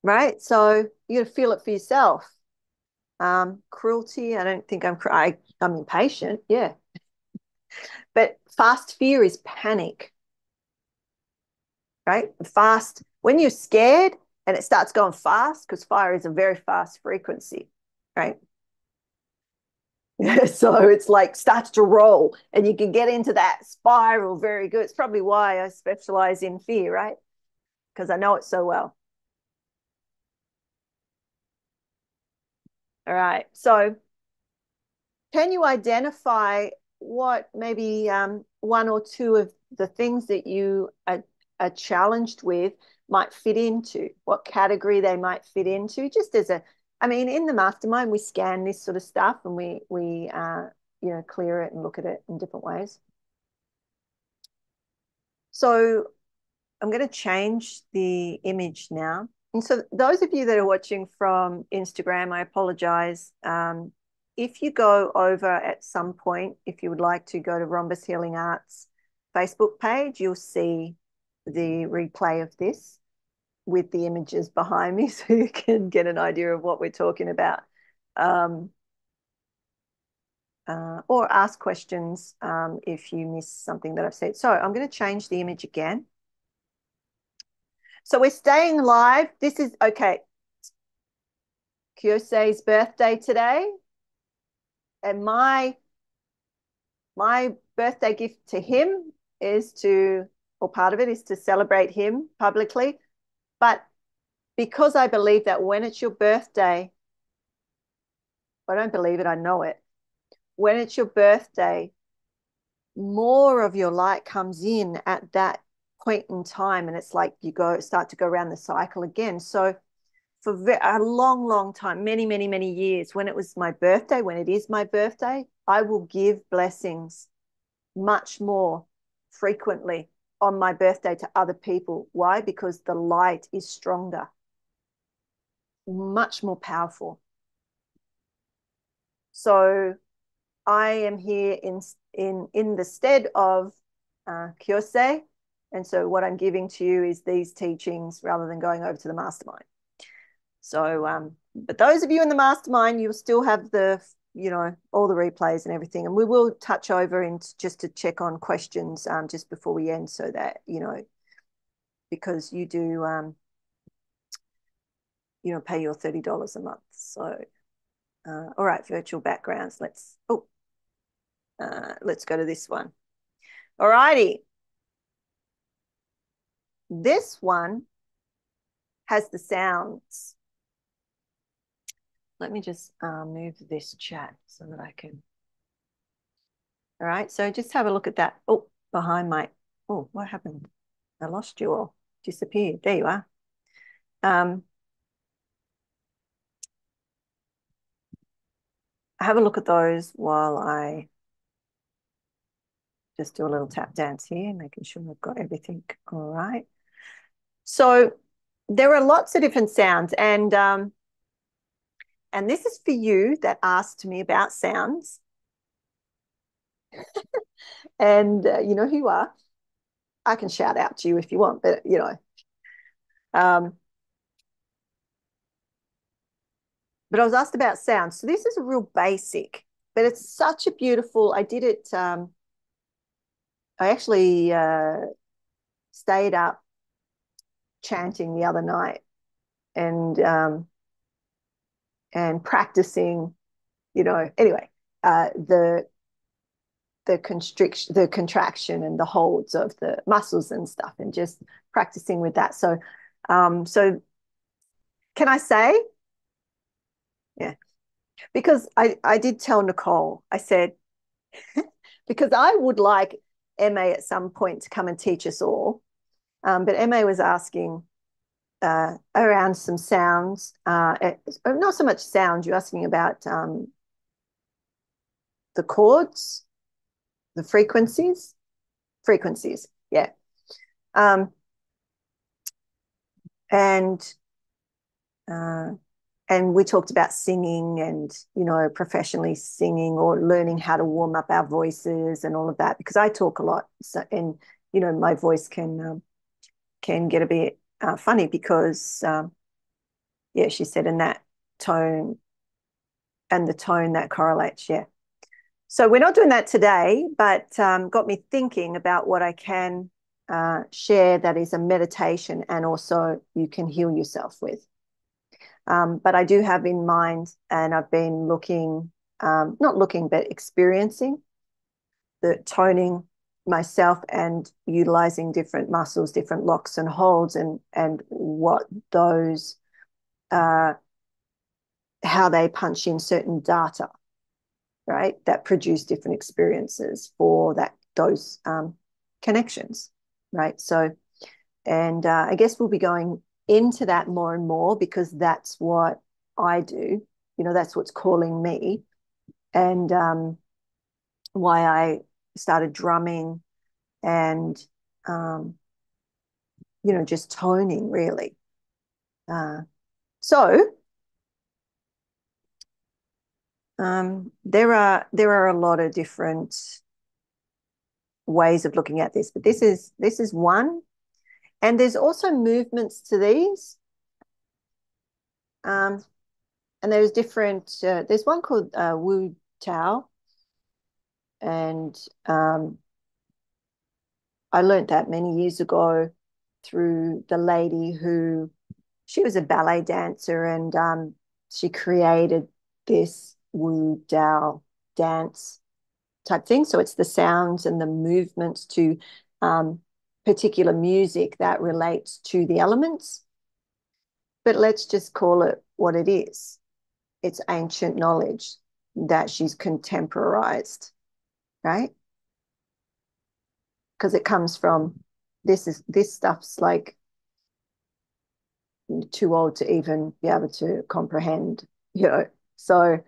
right? So you got to feel it for yourself. Cruelty, I don't think I'm impatient, yeah. But fast fear is panic, right? Fast, when you're scared and it starts going fast, because fire is a very fast frequency, right? So it's like starts to roll and you can get into that spiral very good. It's probably why I specialize in fear, right? Because I know it so well. All right. So can you identify what maybe one or two of the things that you are challenged with might fit into, what category they might fit into? Just as I mean, in the mastermind, we scan this sort of stuff and we clear it and look at it in different ways. So I'm going to change the image now. And so those of you that are watching from Instagram, I apologize. If you go over at some point, if you would like to go to Rhombus Healing Arts Facebook page, you'll see the replay of this with the images behind me so you can get an idea of what we're talking about. Or ask questions if you miss something that I've said. So I'm going to change the image again. So we're staying live. This is, okay, Kyose's birthday today. And my birthday gift to him is or part of it is to celebrate him publicly. But because I believe that when it's your birthday, I don't believe it, I know it. When it's your birthday, more of your light comes in at that point in time. And it's like you start to go around the cycle again. So for a long, long time, many, many, many years, when it was my birthday, when it is my birthday, I will give blessings much more frequently on my birthday to other people. Why? Because the light is stronger, much more powerful. So I am here in the stead of Kyosei. And so what I'm giving to you is these teachings rather than going over to the mastermind. So, but those of you in the mastermind, you'll still have all the replays and everything. And we will touch over just to check on questions just before we end so that, because you do, pay your $30 a month. So, all right, virtual backgrounds. Let's go to this one. All righty. This one has the sounds. Let me just move this chat so that I can. All right, so just have a look at that. Oh, what happened? I lost you all. Disappeared. There you are. Have a look at those while I just do a little tap dance here, making sure I've got everything all right. So there are lots of different sounds, and this is for you that asked me about sounds. And you know who you are. I can shout out to you if you want, but but I was asked about sound. So this is a real basic, but it's such a beautiful, I did it, I actually stayed up chanting the other night and practicing, anyway. the contraction and the holds of the muscles and stuff, and just practicing with that. So can I say, yeah, because I did tell Nicole, I said, because I would like MA at some point to come and teach us all. But MA was asking around some sounds, not so much sound, you're asking about the chords, the frequencies, yeah. And we talked about singing and, you know, professionally singing or learning how to warm up our voices and all of that, because I talk a lot. So, and, you know, my voice can get a bit funny because, yeah, she said in that tone and the tone that correlates, yeah. So we're not doing that today, but got me thinking about what I can share that is a meditation and also you can heal yourself with. But I do have in mind, and I've been looking, not looking, but experiencing the toning myself and utilizing different muscles, different locks and holds, and what those, how they punch in certain data, right, that produce different experiences for those connections, right? So, and I guess we'll be going into that more and more because that's what I do. You know, that's what's calling me, and why I started drumming and, you know, just toning really. So there are a lot of different ways of looking at this, but this is one. And there's also movements to these. And there's different, there's one called Wu Tao. And I learned that many years ago through the lady who, she was a ballet dancer, and she created this Wu Tao dance type thing. So it's the sounds and the movements to particular music that relates to the elements. But let's just call it what it is. It's ancient knowledge that she's contemporized, right? Because it comes from, this stuff's like too old to even be able to comprehend, you know. So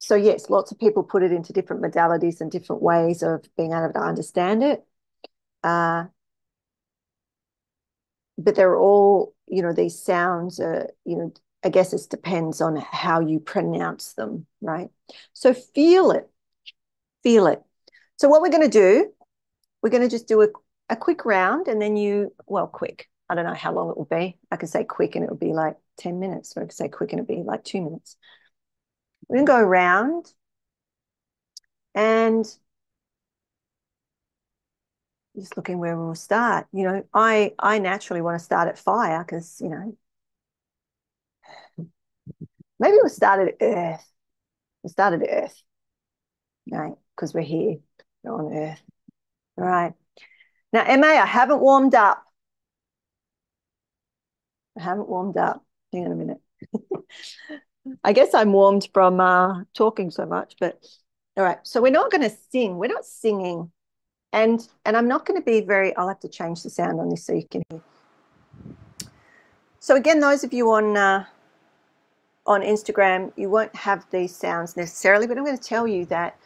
so yes, lots of people put it into different modalities and different ways of being able to understand it. But they're all, you know, these sounds are, you know, I guess it depends on how you pronounce them, right? So feel it, feel it. So what we're going to do, we're going to just do a quick round, and then well, quick. I don't know how long it will be. I can say quick and it will be like 10 minutes, or I can say quick and it'll be like 2 minutes. We're going to go around, and just looking where we'll start. You know, I naturally want to start at fire because, you know, maybe we'll start at earth. We'll start at earth, right? Because we're here, we're on earth. All right. Now, MA, I haven't warmed up. I haven't warmed up. Hang on a minute. I guess I'm warmed from talking so much, but all right. So we're not going to sing. We're not singing. And I'm not going to be very, I'll have to change the sound on this so you can hear. So again, those of you on Instagram, you won't have these sounds necessarily, but I'm going to tell you that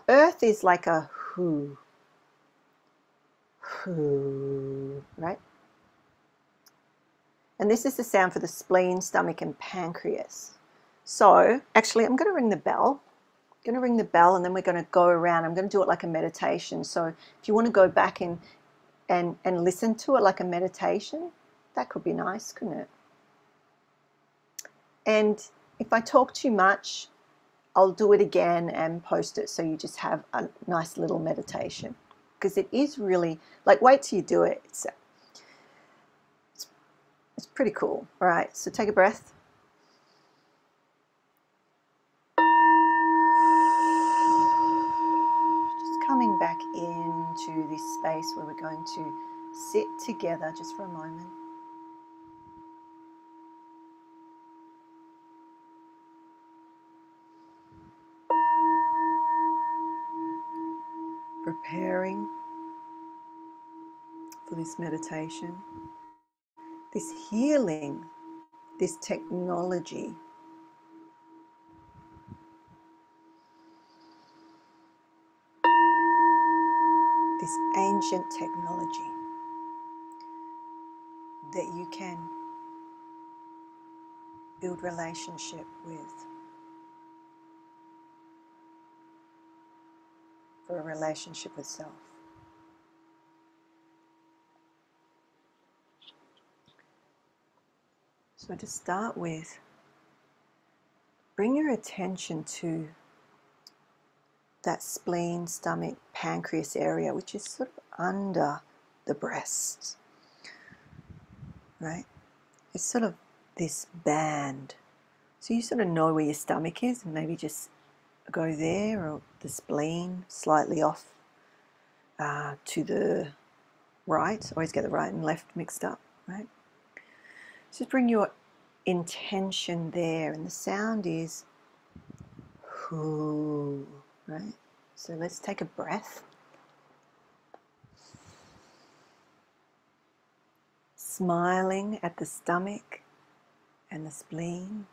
earth is like a whoo, whoo, right? And this is the sound for the spleen, stomach, and pancreas. So actually, I'm going to ring the bell. I'm going to ring the bell, and then we're going to go around. I'm going to do it like a meditation. So if you want to go back and listen to it like a meditation, that could be nice, couldn't it? And if I talk too much, I'll do it again and post it so you just have a nice little meditation, because it is really, like, wait till you do it. It's pretty cool. All right, so take a breath. space where we're going to sit together just for a moment. Preparing for this meditation, this healing, this technology. This ancient technology that you can build relationship with for a relationship with self. So to start with, bring your attention to that spleen, stomach, pancreas area, which is sort of under the breast, right? It's sort of this band. So you sort of know where your stomach is, and maybe just go there, or the spleen slightly off to the right. Always get the right and left mixed up, right? Just bring your intention there, and the sound is whoo, right? So let's take a breath. Smiling at the stomach and the spleen.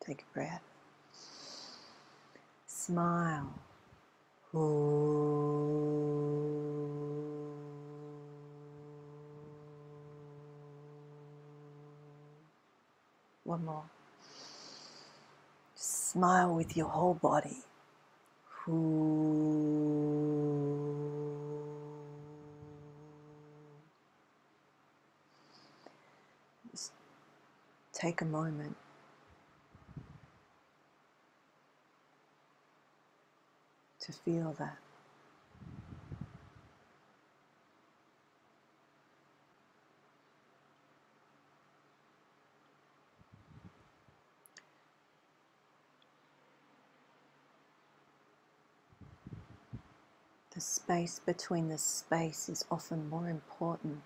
Take a breath. Smile. One more. Smile with your whole body. Just take a moment to feel that. The space between the space is often more important.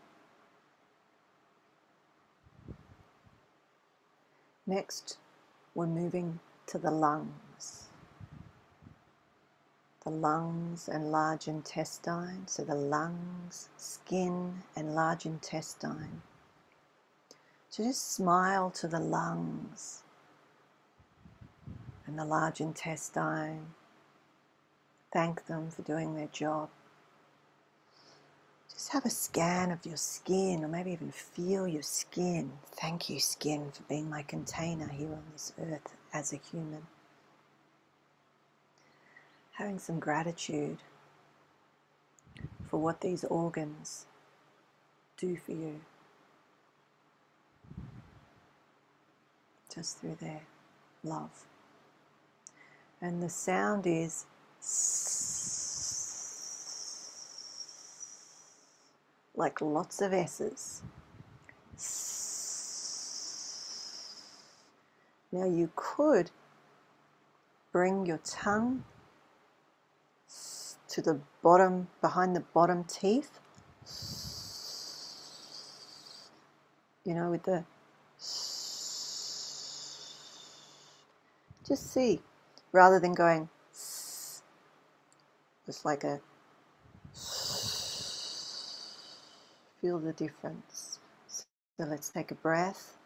Next, we're moving to the lungs. The lungs and large intestine. So the lungs, skin, and large intestine. So just smile to the lungs and the large intestine. Thank them for doing their job. Just have a scan of your skin, or maybe even feel your skin. Thank you, skin, for being my container here on this earth as a human. Having some gratitude for what these organs do for you, just through their love. And the sound is like lots of S's. Now you could bring your tongue to the bottom, behind the bottom teeth, you know, with the, just see, rather than going just like a, feel the difference. So let's take a breath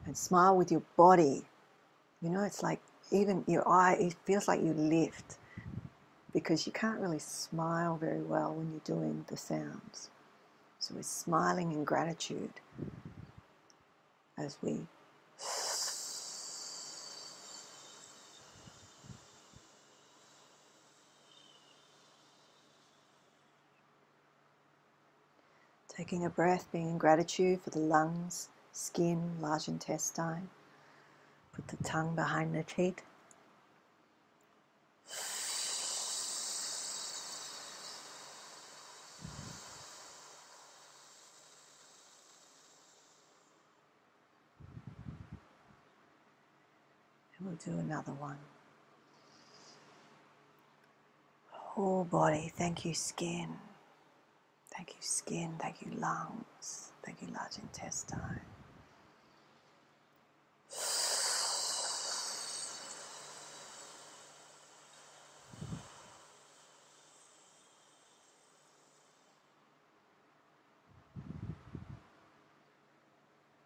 and smile with your body. You know, it's like even your eye, it feels like you lift, because you can't really smile very well when you're doing the sounds. So we're smiling in gratitude as we taking a breath, being in gratitude for the lungs, skin, large intestine. Put the tongue behind the teeth. We'll do another one. Whole body. Thank you, skin. Thank you, skin. Thank you, lungs. Thank you, large intestine.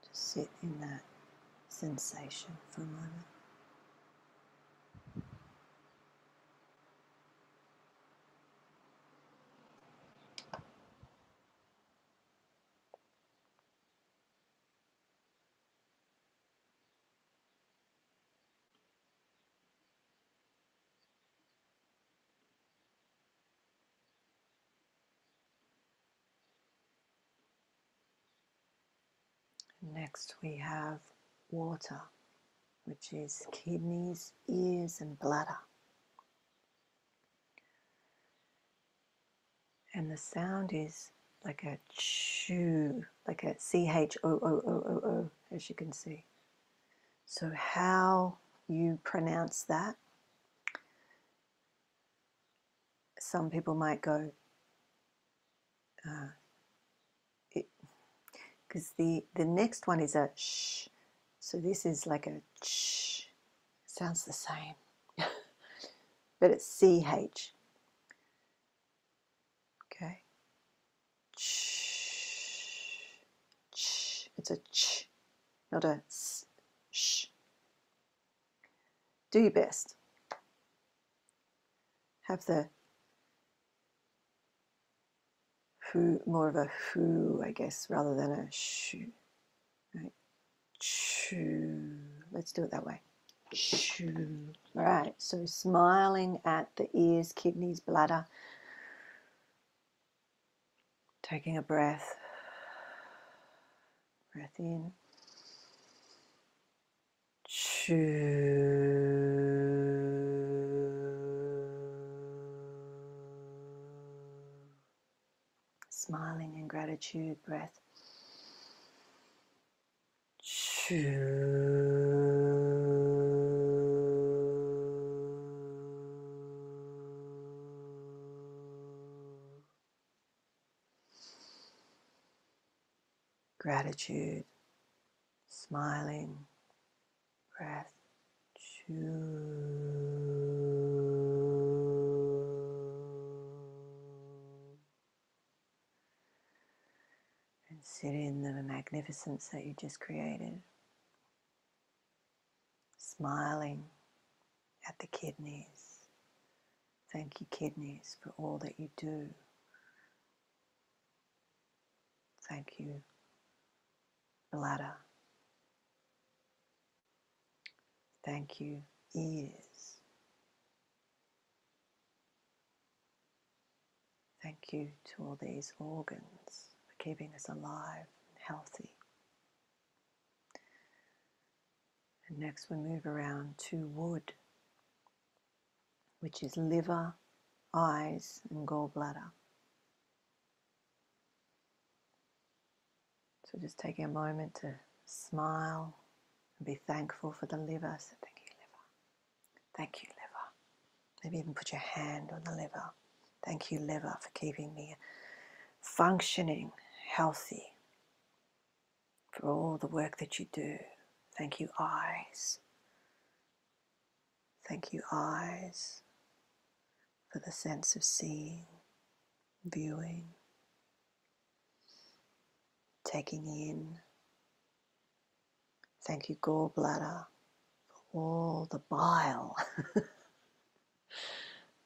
Just sit in that sensation for a moment. Next we have water, which is kidneys, ears and bladder. And the sound is like a chew, like a CHOOOOO, as you can see. So how you pronounce that, some people might go, because the next one is a sh, so this is like a ch, sounds the same, but it's CH, okay, ch, ch, it's a ch, not a s, sh. Do your best. Have the foo, more of a foo, I guess, rather than a shoo, right? Choo. Let's do it that way. Choo. All right, so smiling at the ears, kidneys, bladder. Taking a breath. Breath in. Choo. Smiling in gratitude, breath. Choo. Gratitude, smiling, breath, choo. And sit in the magnificence that you just created, smiling at the kidneys. Thank you, kidneys, for all that you do. Thank you, bladder. Thank you, ears. Thank you to all these organs for keeping us alive and healthy. And next we move around to wood, which is liver, eyes and gallbladder. So just taking a moment to smile and be thankful for the liver. So thank you, liver. Thank you, liver. Maybe even put your hand on the liver. Thank you, liver, for keeping me functioning, healthy, for all the work that you do. Thank you, eyes. Thank you, eyes, for the sense of seeing, viewing, taking in. Thank you, gallbladder, for all the bile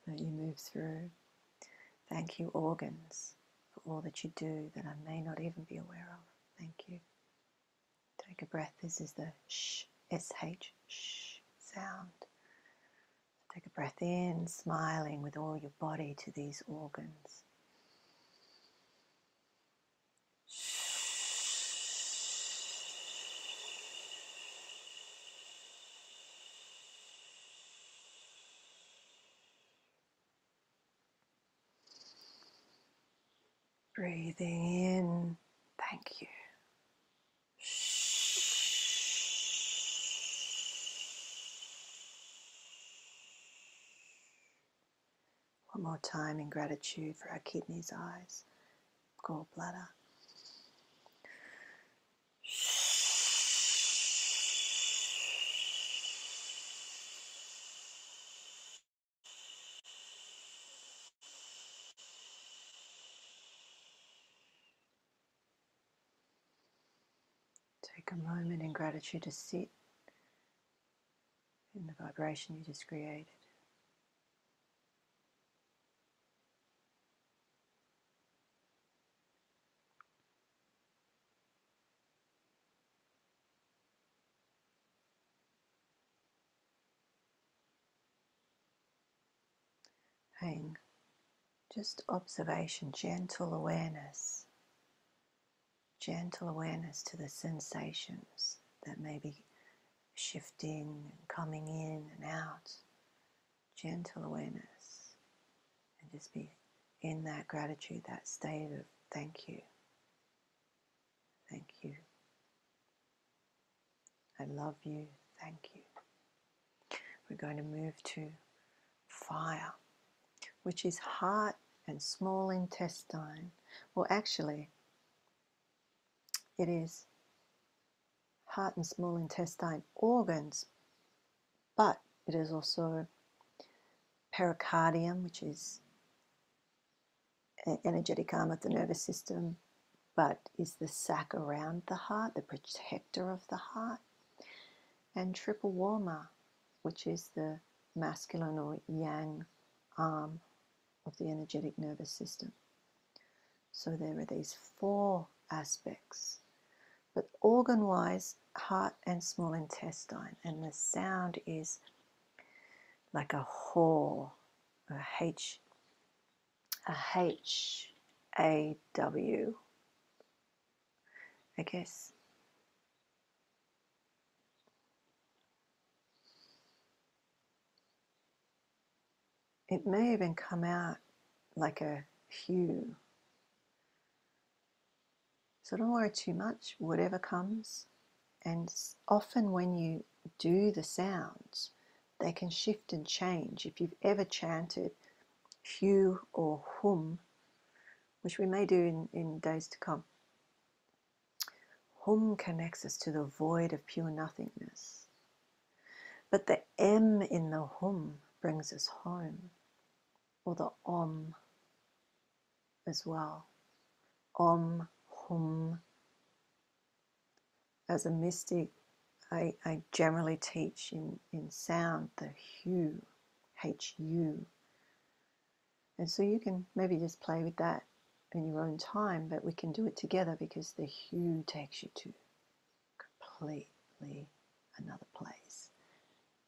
that you move through. Thank you, organs, for all that you do that I may not even be aware of. Thank you. Take a breath. This is the sh, S-H, sh sound. Take a breath in, smiling with all your body to these organs. Breathing in, thank you. One more time in gratitude for our kidneys, eyes, gallbladder. Take a moment in gratitude to sit in the vibration you just created. Paying just observation, gentle awareness to the sensations that may be shifting and coming in and out. Gentle awareness, and just be in that gratitude, that state of thank you, thank you, I love you, thank you. We're going to move to fire, which is heart and small intestine. Well, actually, it is heart and small intestine organs, but it is also pericardium, which is an energetic arm of the nervous system, but is the sac around the heart, the protector of the heart, and triple warmer, which is the masculine or yang arm of the energetic nervous system. So there are these four aspects, but organ-wise, heart and small intestine, and the sound is like a haw, a H-A-W, I guess. It may even come out like a hue. So don't worry too much, whatever comes. And often when you do the sounds, they can shift and change. If you've ever chanted hue or hum, which we may do in days to come, hum connects us to the void of pure nothingness. But the M in the hum brings us home, or the om as well. Om, hum. As a mystic, I generally teach in sound the hue, H-U. And so you can maybe just play with that in your own time, but we can do it together because the hue takes you to completely another place,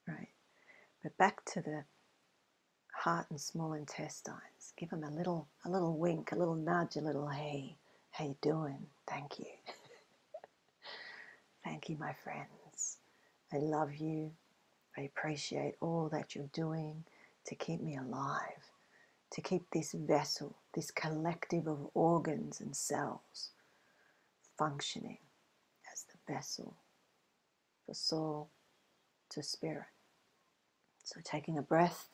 right? But back to the heart and small intestines. Give them a little wink, a little nudge, a little hey, how you doing? Thank you. Thank you, my friends. I love you. I appreciate all that you're doing to keep me alive, to keep this vessel, this collective of organs and cells functioning as the vessel for soul to spirit. So taking a breath.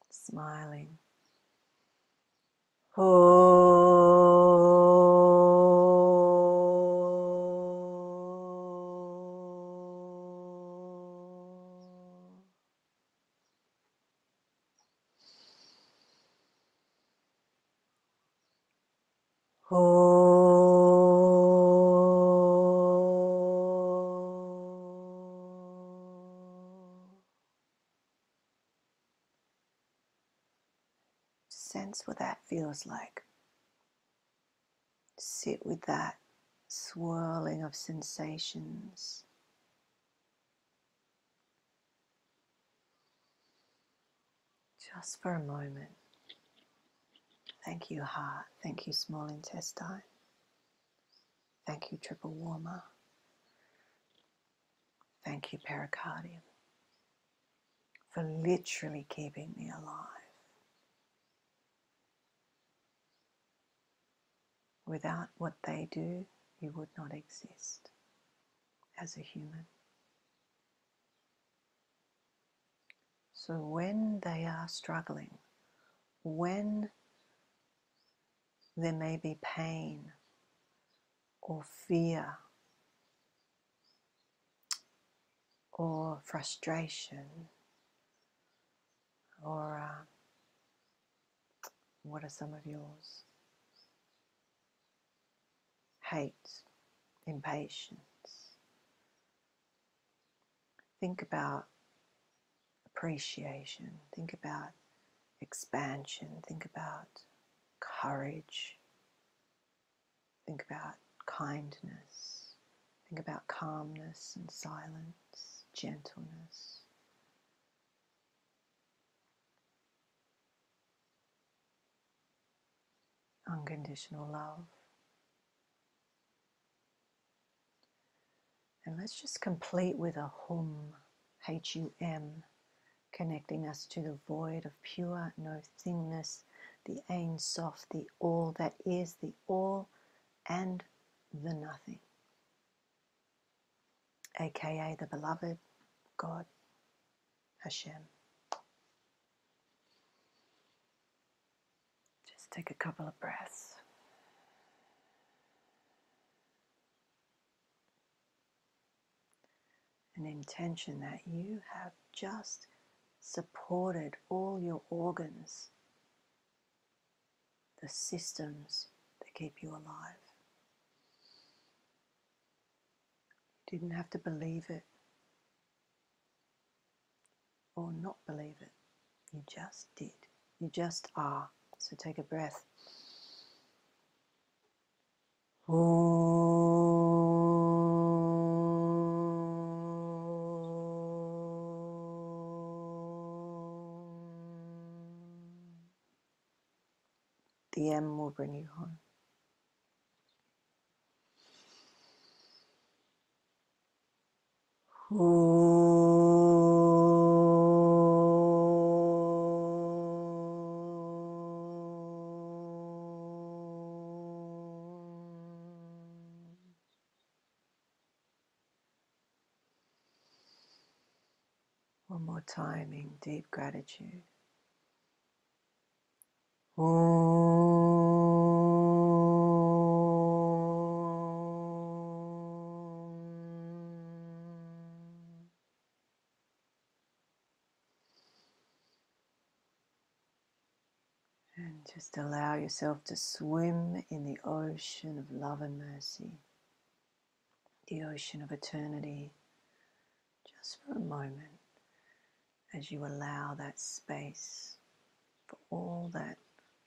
Smiling. Sense what that feels like. Sit with that swirling of sensations. Just for a moment. Thank you, heart. Thank you, small intestine. Thank you, triple warmer. Thank you, pericardium, for literally keeping me alive. Without what they do, you would not exist as a human. So when they are struggling, when there may be pain or fear or frustration or what are some of yours? Hate, impatience. Think about appreciation. Think about expansion. Think about courage. Think about kindness. Think about calmness and silence, gentleness. Unconditional love. And let's just complete with a hum, H-U-M, connecting us to the void of pure no-thingness, the Ein Sof, the all that is, the all and the nothing, aka the beloved God, Hashem. Just take a couple of breaths. An intention that you have just supported all your organs, the systems that keep you alive. You didn't have to believe it or not believe it. You just did. You just are. So take a breath. The M will bring you home. One more time in deep gratitude. And just allow yourself to swim in the ocean of love and mercy, the ocean of eternity, just for a moment, as you allow that space for all that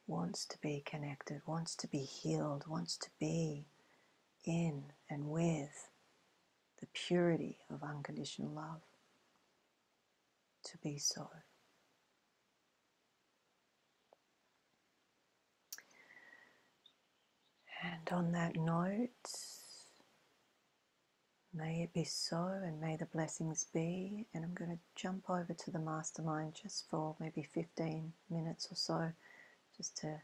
wants to be connected, wants to be healed, wants to be in and with the purity of unconditional love, to be so. And on that note, may it be so, and may the blessings be. And I'm going to jump over to the mastermind just for maybe 15 minutes or so, just to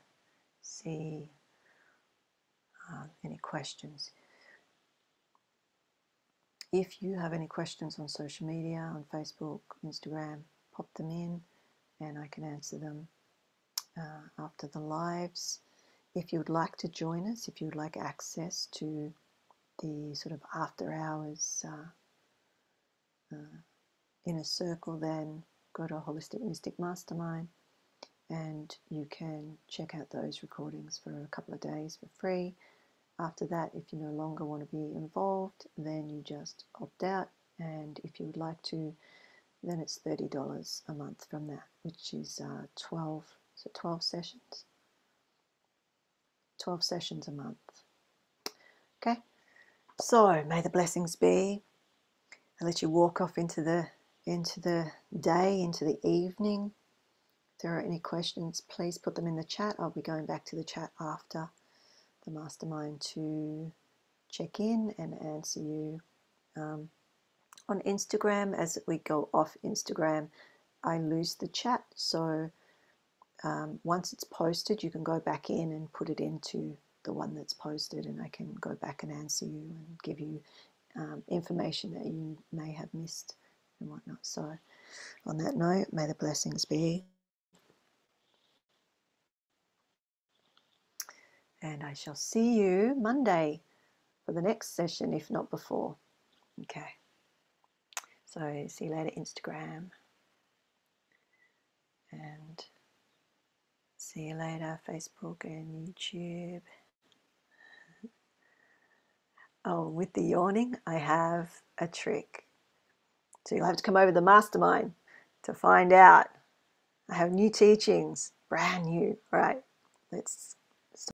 see any questions. If you have any questions on social media, on Facebook, Instagram, pop them in and I can answer them after the lives. If you would like to join us, if you would like access to the sort of after hours inner circle, then go to Holistic Mystic Mastermind and you can check out those recordings for a couple of days for free. After that, if you no longer want to be involved, then you just opt out, and if you would like to, then it's $30 a month from that, which is 12 sessions. 12 sessions a month. Okay, so may the blessings be. I'll let you walk off into the day, into the evening. If there are any questions, please put them in the chat. I'll be going back to the chat after the mastermind to check in and answer you on Instagram. As we go off Instagram, I lose the chat. So once it's posted, you can go back in and put it into the one that's posted, and I can go back and answer you and give you information that you may have missed and whatnot. So on that note, may the blessings be. And I shall see you Monday for the next session, if not before. Okay. So see you later, Instagram. And see you later, Facebook and YouTube. Oh, with the yawning, I have a trick. So you'll have to come over to the mastermind to find out. I have new teachings, brand new. All right, let's